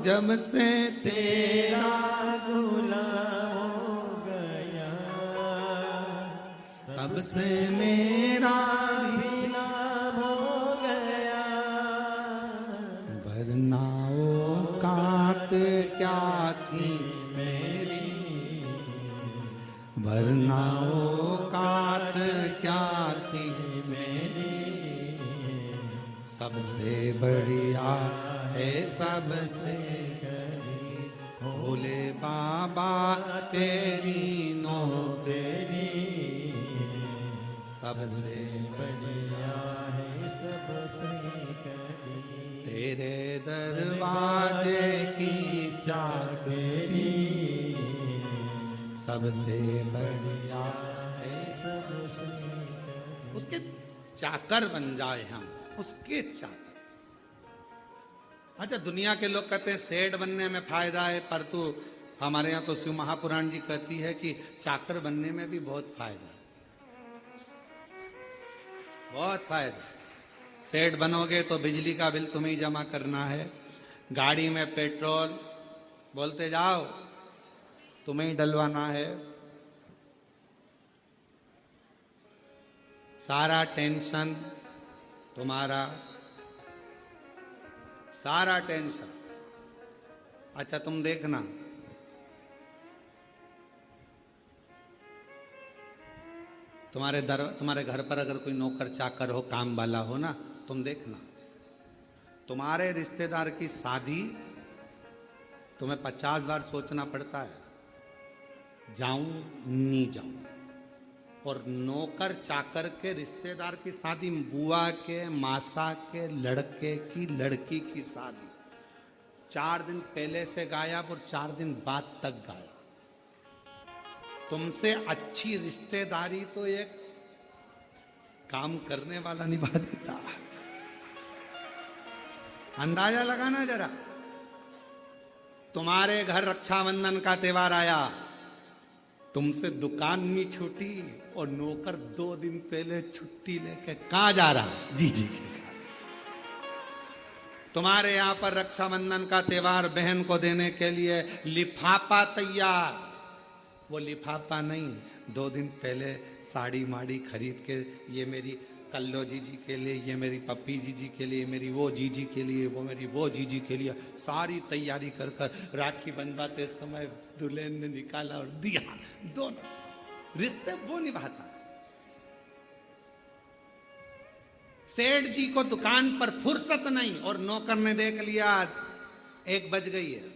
जब से तेरा गुलाम हो गया, तब से मेरा भी नाम हो गया। वरना औकात क्या थी मेरी, वरना औकात क्या थी मेरी, सबसे बढ़िया है सबसे करी, भोले बाबा तेरी नौकरी सबसे बढ़िया है, सबसे करीब। तेरे दरवाजे की चाकरी सबसे बढ़िया है, सबसे करीब। उसके चाकर बन जाए हम, उसके चाकर। अच्छा, दुनिया के लोग कहते हैं सेठ बनने में फायदा है, पर तू हमारे यहाँ तो शिव महापुराण जी कहती है कि चाकर बनने में भी बहुत फायदा है, बहुत फायदा। सेठ बनोगे तो बिजली का बिल तुम्हें ही जमा करना है, गाड़ी में पेट्रोल बोलते जाओ तुम्हें ही डलवाना है, सारा टेंशन तुम्हारा, सारा टेंशन। अच्छा तुम देखना, तुम्हारे घर पर अगर कोई नौकर चाकर हो, काम वाला हो ना, तुम देखना तुम्हारे रिश्तेदार की शादी तुम्हें 50 बार सोचना पड़ता है, जाऊं नहीं जाऊं। और नौकर चाकर के रिश्तेदार की शादी, बुआ के मासा के लड़के की लड़की की शादी, 4 दिन पहले से गायब और 4 दिन बाद तक गायब। तुमसे अच्छी रिश्तेदारी तो एक काम करने वाला निभा देता। अंदाजा लगाना जरा, तुम्हारे घर रक्षाबंधन का त्योहार आया, तुमसे दुकान नहीं छूटी और नौकर 2 दिन पहले छुट्टी लेके कहां जा रहा? जी के घर। तुम्हारे यहां पर रक्षाबंधन का त्योहार बहन को देने के लिए लिफाफा तैयार, वो लिफाफा नहीं, 2 दिन पहले साड़ी माड़ी खरीद के, ये मेरी कल्लो जीजी के लिए, ये मेरी पप्पी जीजी के लिए, मेरी वो जीजी के लिए, वो मेरी वो जीजी के लिए, सारी तैयारी कर कर राखी बंधवाते समय दुल्हन ने निकाला और दिया। दोनों रिश्ते वो निभाता। सेठ जी को दुकान पर फुर्सत नहीं और नौकर ने देख लिया 1 बज गई है,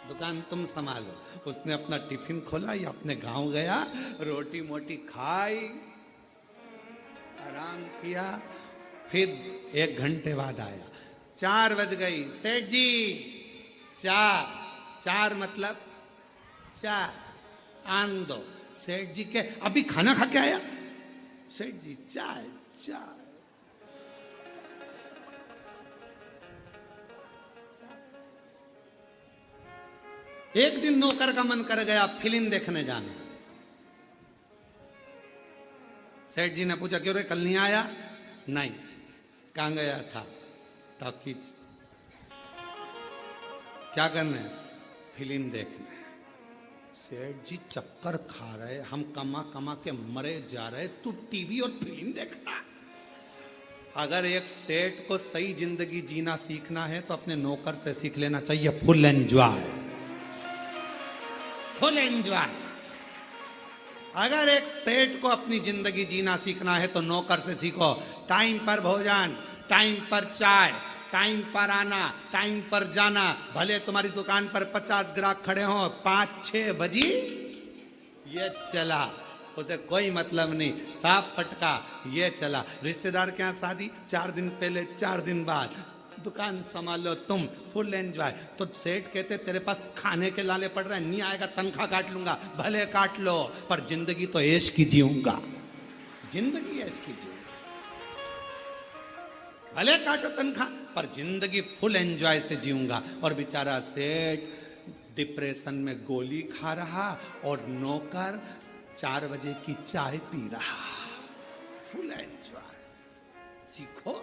दुकान तुम संभालो। उसने अपना टिफिन खोला या अपने गांव गया, रोटी मोटी खाई, आराम किया, फिर 1 घंटे बाद आया, 4 बज गई। सेठ जी 4 मतलब 4 आन दो। सेठ जी के अभी खाना खा के आया। सेठ जी चाय। एक दिन नौकर का मन कर गया फिल्म देखने जाने। सेठ जी ने पूछा, क्यों रे कल नहीं आया? नहीं। कहां गया था? टॉकीज। क्या करने? फिल्म देखने। सेठ जी चक्कर खा रहे, हम कमा कमा के मरे जा रहे, तू टीवी और फिल्म देखता। अगर एक सेठ को सही जिंदगी जीना सीखना है तो अपने नौकर से सीख लेना चाहिए, फुल एंजॉय, फुल एंजॉय। अगर एक सेठ को अपनी जिंदगी जीना सीखना है तो नौकर से सीखो। टाइम पर भोजन, टाइम पर चाय, टाइम पर आना, टाइम पर जाना। भले तुम्हारी दुकान पर 50 ग्राहक खड़े हों, 5-6 बजी ये चला, उसे कोई मतलब नहीं, साफ फटका ये चला। रिश्तेदार के यहाँ शादी, 4 दिन पहले 4 दिन बाद, दुकान संभालो तुम, फुल एंजॉय। तो सेठ कहते तेरे पास खाने के लाले पड़ रहे हैं, नहीं आएगा तनख्वाह काट लूंगा। भले काट लो, पर जिंदगी तो ऐश की जीऊंगा, जिंदगी ऐश की जीऊंगा। भले काटो तनख्वाह, पर जिंदगी फुल एंजॉय से जीऊंगा। और बेचारा सेठ डिप्रेशन में गोली खा रहा और नौकर 4 बजे की चाय पी रहा। फुल एंजॉय सीखो।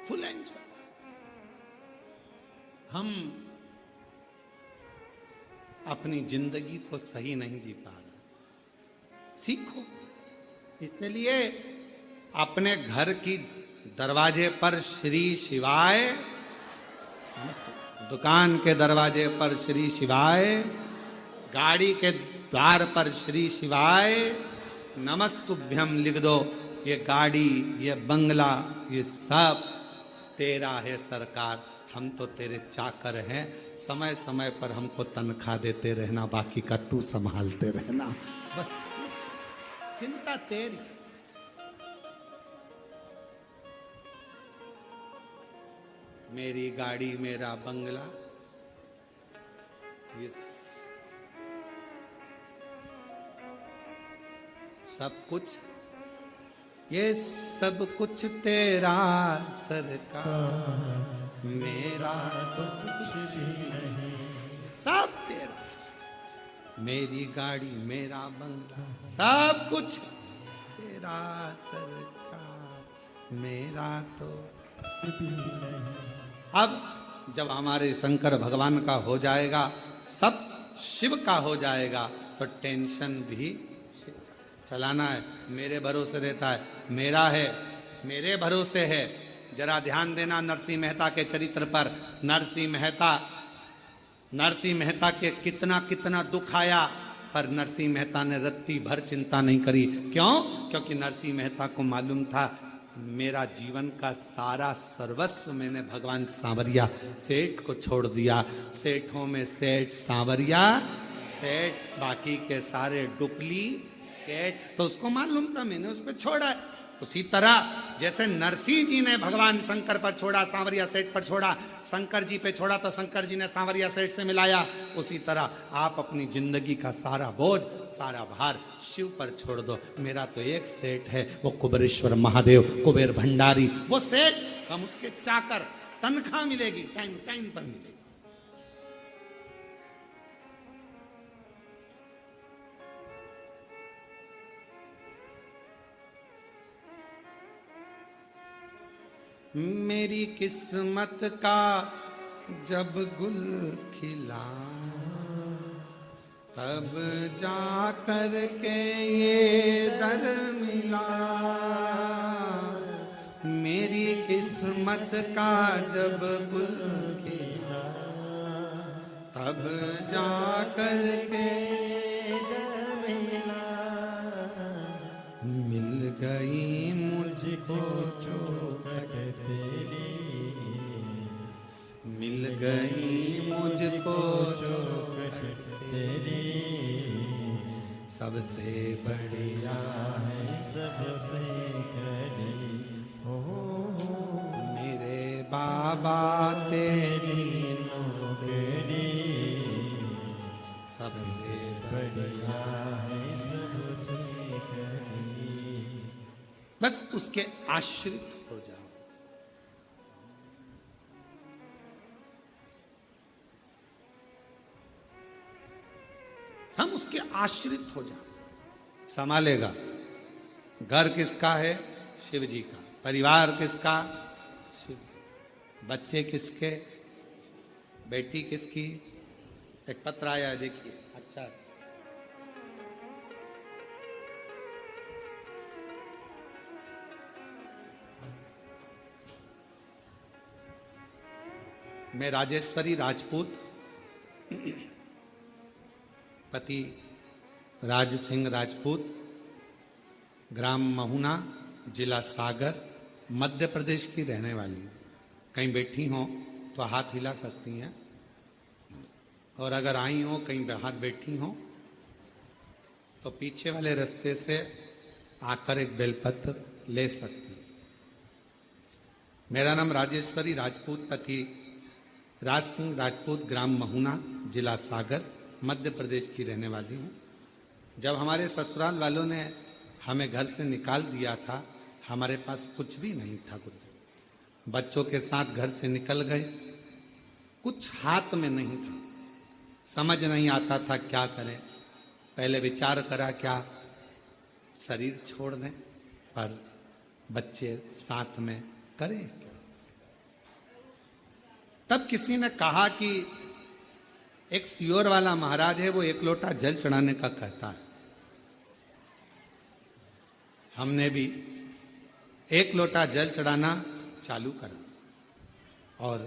Full enjoy. हम अपनी जिंदगी को सही नहीं जी पा रहे, सीखो। इसलिए अपने घर की दरवाजे पर श्री शिवाय, दुकान के दरवाजे पर श्री शिवाय, गाड़ी के द्वार पर श्री शिवाय, नमस्तुभ्यम लिख दो। ये गाड़ी, ये बंगला, ये सब तेरा है सरकार, हम तो तेरे चाकर हैं। समय समय पर हमको तनख्वाह देते रहना, बाकी का तू संभालते रहना, बस चिंता तेरी। मेरी गाड़ी, मेरा बंगला, ये सब कुछ, ये सब कुछ तेरा सरकार, मेरा तो कुछ भी नहीं, सब तेरा। मेरी गाड़ी, मेरा बंगला, सब कुछ तेरा सरकार, मेरा तो कुछ भी नहीं। अब जब हमारे शंकर भगवान का हो जाएगा, सब शिव का हो जाएगा, तो टेंशन भी चलाना है। मेरे भरोसे रहता है, मेरा है, मेरे भरोसे है। जरा ध्यान देना नरसिंह मेहता के चरित्र पर। नरसिंह मेहता नरसिंह मेहता के कितना कितना दुख आया, पर नरसिंह मेहता ने रत्ती भर चिंता नहीं करी। क्यों? क्योंकि नरसिंह मेहता को मालूम था मेरा जीवन का सारा सर्वस्व मैंने भगवान सांवरिया सेठ को छोड़ दिया। सेठों में सेठ सांवरिया सेठ, बाकी के सारे डुप्लीकेट। तो उसको मालूम था मैंने उस पर छोड़ा है। उसी तरह जैसे नरसिंह जी ने भगवान शंकर पर छोड़ा, सांवरिया सेठ पर छोड़ा, शंकर जी पे छोड़ा तो शंकर जी ने सांवरिया सेठ से मिलाया, उसी तरह आप अपनी जिंदगी का सारा बोझ, सारा भार शिव पर छोड़ दो। मेरा तो एक सेठ है, वो कुबेरेश्वर महादेव, कुबेर भंडारी, वो सेठ, हम उसके चाकर, तनख्वाह मिलेगी, टाइम टाइम पर मिलेगी। मेरी किस्मत का जब गुल खिला, तब जा कर के ये दर मिला। मेरी किस्मत का जब गुल खिला, तब जा कर के दर मिला। मिल गई मुझको चौखट तेरी, मिल गई मुझको चौखट तेरी। सबसे बढ़िया है सबसे कड़ी, हो मेरे बाबा तेरी नौकरी। सबसे बढ़िया है सबसे कड़ी। बस उसके आश्रित हो जाओ। हम उसके आश्रित हो जाओ, संभालेगा। घर किसका है? शिव जी का। परिवार किसका? शिव जी। बच्चे किसके? बेटी किसकी? एक पत्र आया है, देखिए। अच्छा, मैं राजेश्वरी राजपूत, पति राज सिंह राजपूत, ग्राम महुना, जिला सागर, मध्य प्रदेश की रहने वाली हूँ। कहीं बैठी हो तो हाथ हिला सकती हैं, और अगर आई हो कहीं बाहर बैठी हो तो पीछे वाले रास्ते से आकर एक बेलपत्र ले सकती। मेरा नाम राजेश्वरी राजपूत, पति राज सिंह राजपूत, ग्राम महुना, जिला सागर, मध्य प्रदेश की रहने वाली हूँ। जब हमारे ससुराल वालों ने हमें घर से निकाल दिया था, हमारे पास कुछ भी नहीं था। कुछ बच्चों के साथ घर से निकल गए, कुछ हाथ में नहीं था, समझ नहीं आता था क्या करें। पहले विचार करा क्या शरीर छोड़ दें, पर बच्चे साथ में करें क्या। तब किसी ने कहा कि एक सियोर वाला महाराज है, वो एक लोटा जल चढ़ाने का कहता है। हमने भी एक लोटा जल चढ़ाना चालू करा और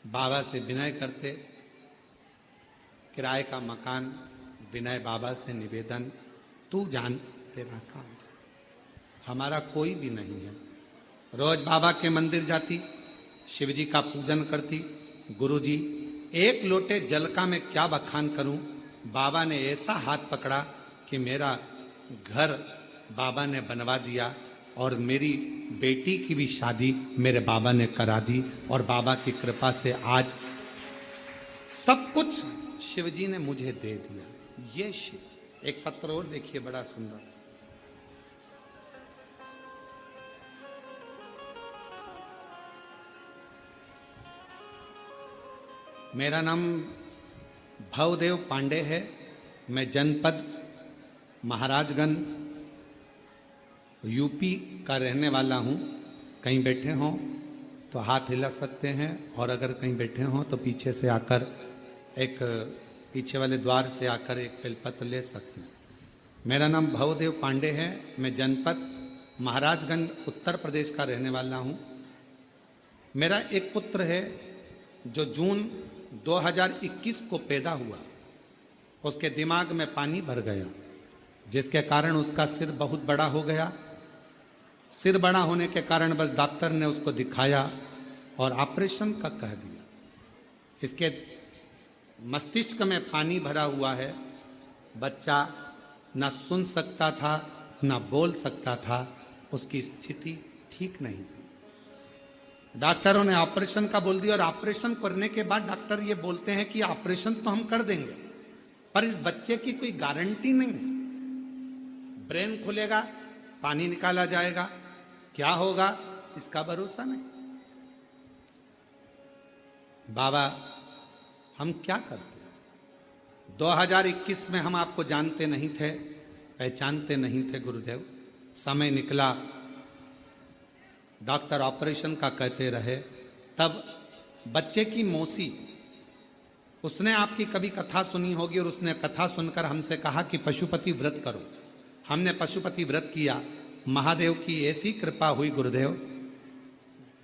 बाबा से विनय करते, किराए का मकान, विनय बाबा से निवेदन, तू जान तेरा काम, हमारा कोई भी नहीं है। रोज बाबा के मंदिर जाती, शिव जी का पूजन करती। गुरुजी, एक लोटे जल का मैं क्या बखान करूं। बाबा ने ऐसा हाथ पकड़ा कि मेरा घर बाबा ने बनवा दिया, और मेरी बेटी की भी शादी मेरे बाबा ने करा दी, और बाबा की कृपा से आज सब कुछ शिव जी ने मुझे दे दिया। ये शिव। एक पत्र और देखिए, बड़ा सुंदर। मेरा नाम भवदेव पांडे है, मैं जनपद महाराजगंज यूपी का रहने वाला हूँ। कहीं बैठे हों तो हाथ हिला सकते हैं, और अगर कहीं बैठे हों तो पीछे से आकर एक पीछे वाले द्वार से आकर एक बेलपत्र ले सकते हैं। मेरा नाम भवदेव पांडे है, मैं जनपद महाराजगंज उत्तर प्रदेश का रहने वाला हूँ। मेरा एक पुत्र है जो जून 2021 को पैदा हुआ, उसके दिमाग में पानी भर गया, जिसके कारण उसका सिर बहुत बड़ा हो गया। सिर बड़ा होने के कारण बस डॉक्टर ने उसको दिखाया और ऑपरेशन का कह दिया। इसके मस्तिष्क में पानी भरा हुआ है, बच्चा ना सुन सकता था ना बोल सकता था, उसकी स्थिति ठीक नहीं थी। डॉक्टरों ने ऑपरेशन का बोल दिया और ऑपरेशन करने के बाद डॉक्टर ये बोलते हैं कि ऑपरेशन तो हम कर देंगे, पर इस बच्चे की कोई गारंटी नहीं है। ब्रेन खुलेगा, पानी निकाला जाएगा, क्या होगा इसका भरोसा नहीं। बाबा हम क्या करते हैं? 2021 में हम आपको जानते नहीं थे, पहचानते नहीं थे गुरुदेव। समय निकला, डॉक्टर ऑपरेशन का कहते रहे, तब बच्चे की मौसी, उसने आपकी कभी कथा सुनी होगी और उसने कथा सुनकर हमसे कहा कि पशुपति व्रत करो। हमने पशुपति व्रत किया, महादेव की ऐसी कृपा हुई गुरुदेव,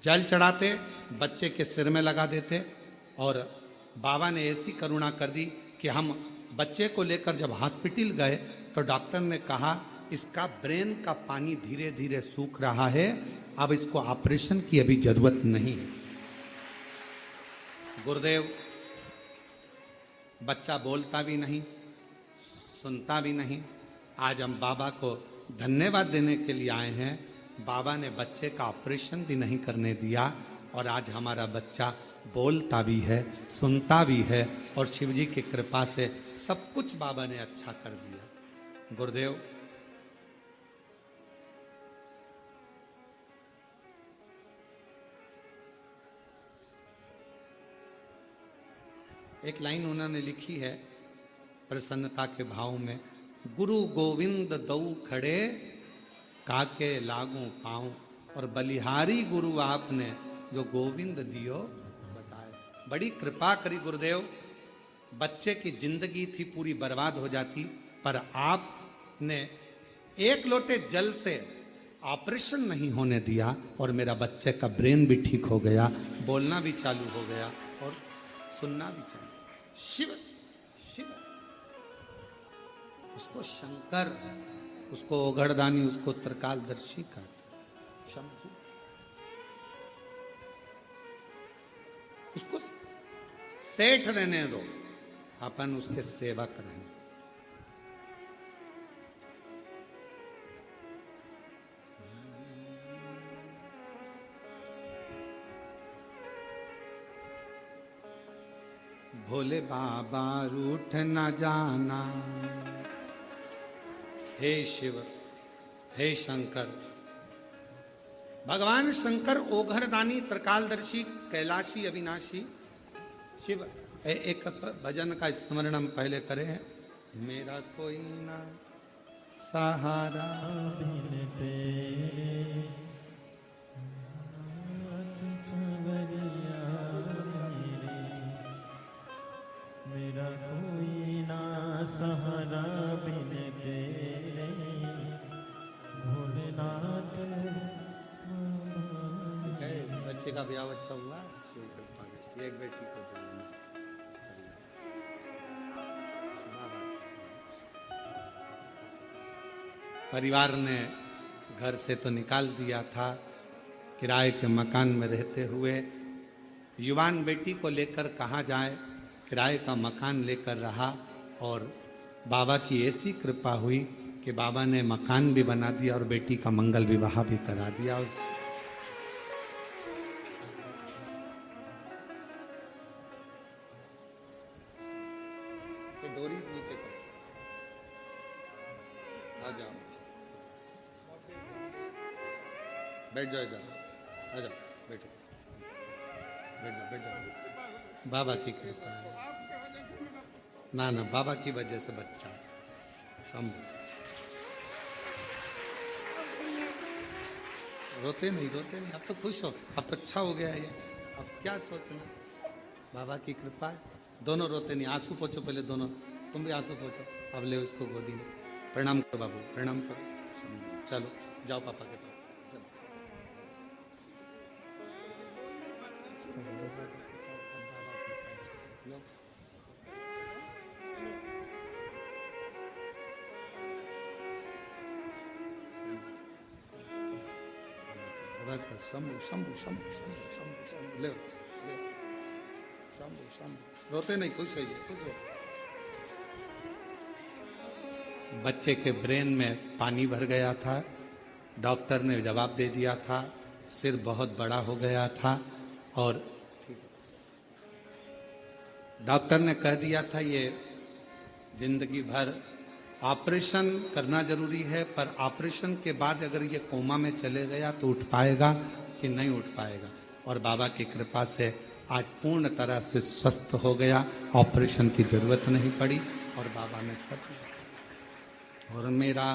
जल चढ़ाते बच्चे के सिर में लगा देते और बाबा ने ऐसी करुणा कर दी कि हम बच्चे को लेकर जब हॉस्पिटल गए तो डॉक्टर ने कहा इसका ब्रेन का पानी धीरे धीरे सूख रहा है, अब इसको ऑपरेशन की अभी जरूरत नहीं है। गुरुदेव, बच्चा बोलता भी नहीं, सुनता भी नहीं। आज हम बाबा को धन्यवाद देने के लिए आए हैं। बाबा ने बच्चे का ऑपरेशन भी नहीं करने दिया और आज हमारा बच्चा बोलता भी है, सुनता भी है और शिव जी की कृपा से सब कुछ बाबा ने अच्छा कर दिया। गुरुदेव, एक लाइन उन्होंने लिखी है प्रसन्नता के भाव में, गुरु गोविंद दऊ खड़े काके लागू पाऊं, और बलिहारी गुरु आपने जो गोविंद दियो बताए। बड़ी कृपा करी गुरुदेव। बच्चे की जिंदगी थी पूरी बर्बाद हो जाती, पर आपने एक लोटे जल से ऑपरेशन नहीं होने दिया और मेरा बच्चे का ब्रेन भी ठीक हो गया, बोलना भी चालू हो गया और सुनना भी चालू। शिव शिव, उसको शंकर, उसको ओघड़दानी, उसको त्रिकालदर्शी कहते, शंभु। उसको सेठ रहने दो, अपन उसके सेवक रहें। भोले बाबा रूठ न जाना, हे शिव हे शंकर। भगवान शंकर ओघरदानी, त्रिकालदर्शी, कैलाशी, अविनाशी शिव। एक भजन का स्मरण हम पहले करें हैं, मेरा कोई ना सहारा बिन तेरे सवरिया मेरे, मेरा कोई ना सहारा बिन तेरे भोलेनाथ। बच्चे का ब्याह अच्छा हुआ, शिव कृपा दृष्टि, एक बेटी को दे देना। परिवार ने घर से तो निकाल दिया था, किराए के मकान में रहते हुए युवान बेटी को लेकर कहाँ जाए, किराए का मकान लेकर रहा और बाबा की ऐसी कृपा हुई कि बाबा ने मकान भी बना दिया और बेटी का मंगल विवाह भी करा दिया। डोरी नीचे कर, आ जाओ, बैठ जाओ, इधर आ जाओ, बैठो, बैठ जाओ, बैठ जाओ। बाबा की कृपा है, ना ना, बाबा की वजह से बच्चा शंभु। रोते नहीं, रोते नहीं, अब तो खुश हो, अब तो अच्छा हो गया ये, अब क्या सोचना, बाबा की कृपा है। दोनों रोते नहीं, आंसू पोछो पहले दोनों, तुम भी आंसू पोछो, अब ले उसको गोदी में। प्रणाम करो बाबू, प्रणाम करो, चलो जाओ पापा के पास, चलो। बस बस शंभु शंभु शंभु शंभु शंभु शंभु ले ले शंभु शंभु रोते नहीं खुश होइए खुश हो। बच्चे के ब्रेन में पानी भर गया था, डॉक्टर ने जवाब दे दिया था, सिर बहुत बड़ा हो गया था और डॉक्टर ने कह दिया था ये जिंदगी भर ऑपरेशन करना जरूरी है, पर ऑपरेशन के बाद अगर ये कोमा में चले गया तो उठ पाएगा कि नहीं उठ पाएगा। और बाबा की कृपा से आज पूर्ण तरह से स्वस्थ हो गया, ऑपरेशन की जरूरत नहीं पड़ी और बाबा ने कर दिया। और मेरा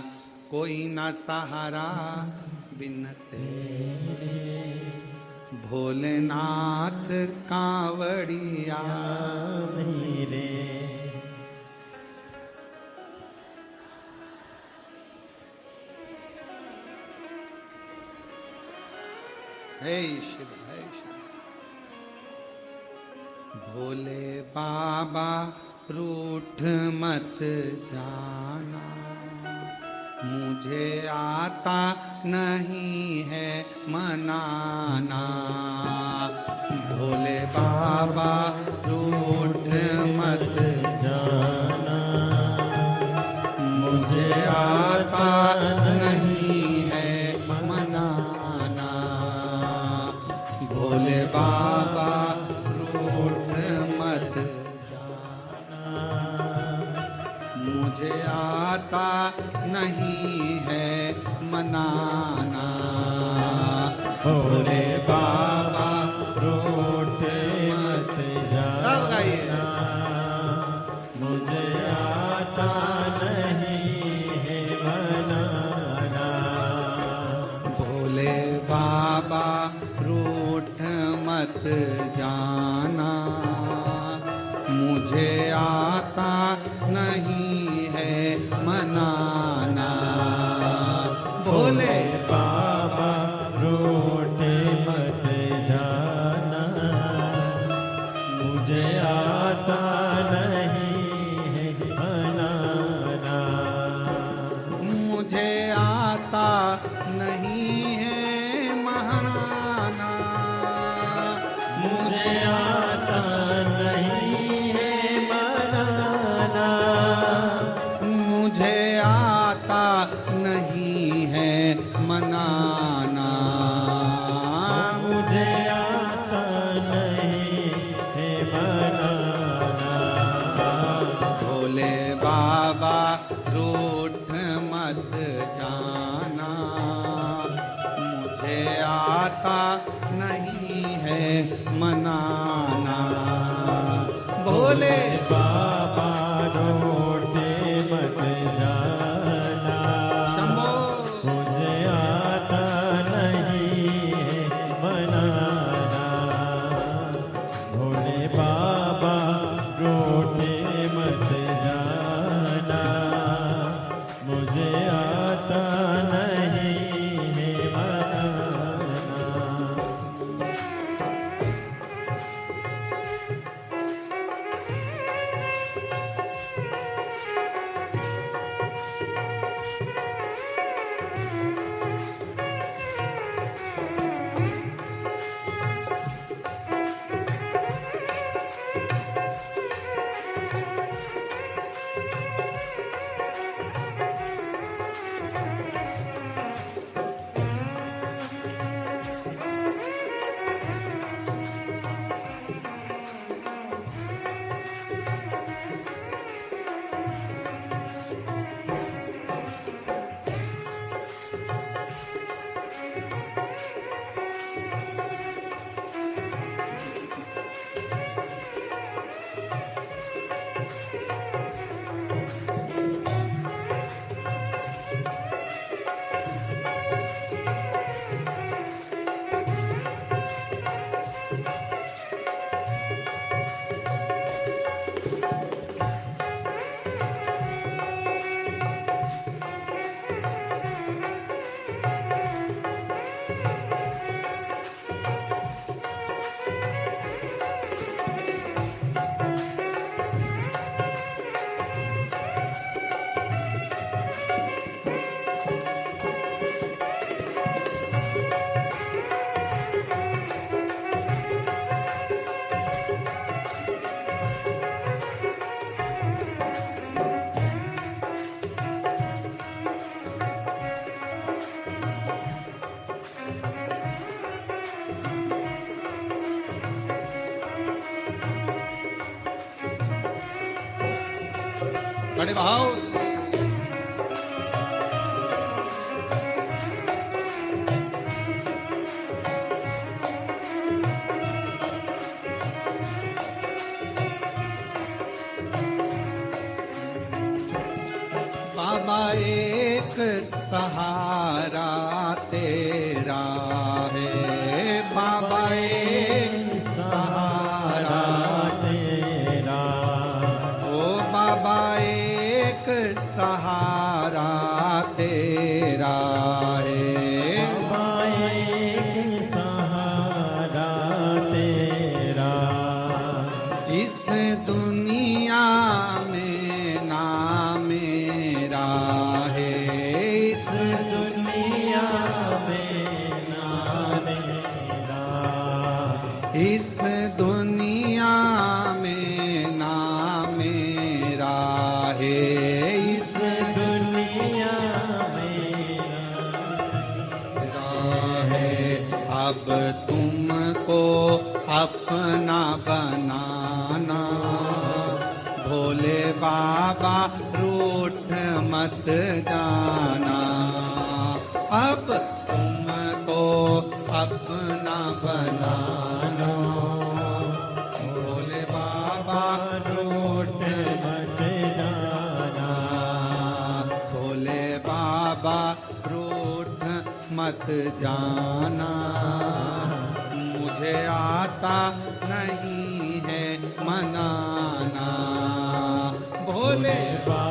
कोई ना सहारा बिन तेरे भोलेनाथ कांवड़िया मेरे। हे शिव हे शिव। भोले बाबा रूठ मत जाना, मुझे आता नहीं है मनाना। भोले बाबा रूठ मत जाना, मुझे आता नहीं है मनाना। भोले बाबा रूठ मत जाना, मुझे आता नहीं है मनाना। भोले बाबा रूठ मत सब गाइए। जाना, मुझे आता नहीं है मनाना। भोले बाबा रूठ मत जाना, मुझे आता नहीं है मनाना। भोले बाबा रूठ मत जाना, मुझे आता नहीं है मनाना। मुझे आता नहीं है महाना। मुझे आता नहीं है मनाना। मुझे आता नहीं है मनाना। मुझे आता नहीं है मनाना। भोले बाबा रूठ मत जाना, मुझे आता नहीं है मनाना। भोले बाबा रूठ मत जाना, शंभो मुझे आता नहीं है मनाना। भोले बाबा रूठ मत जाना, मुझे आता नहीं है मनाना। बड़े भाव से। बाबा एक सहारा तेरा है, बाबा एक सहारा तेरा, ओ बाबा एक सहारा तेरा है, बाबा एक सहारा तेरा, इस दुनिया में ना मेरा है, इस दुनिया में ना मेरा, इस दुनिया में ना मेरा है, इस दुनिया में मेरा है। अब तुमको अपना बनाना, भोले बाबा रूठ मत जाना। अब तुमको अपना बनाना, भोले बाबा रूठ मत जाना, भोले बाबा रूठ मत जाना। मुझे आता नहीं है मनाना, भोले बाबा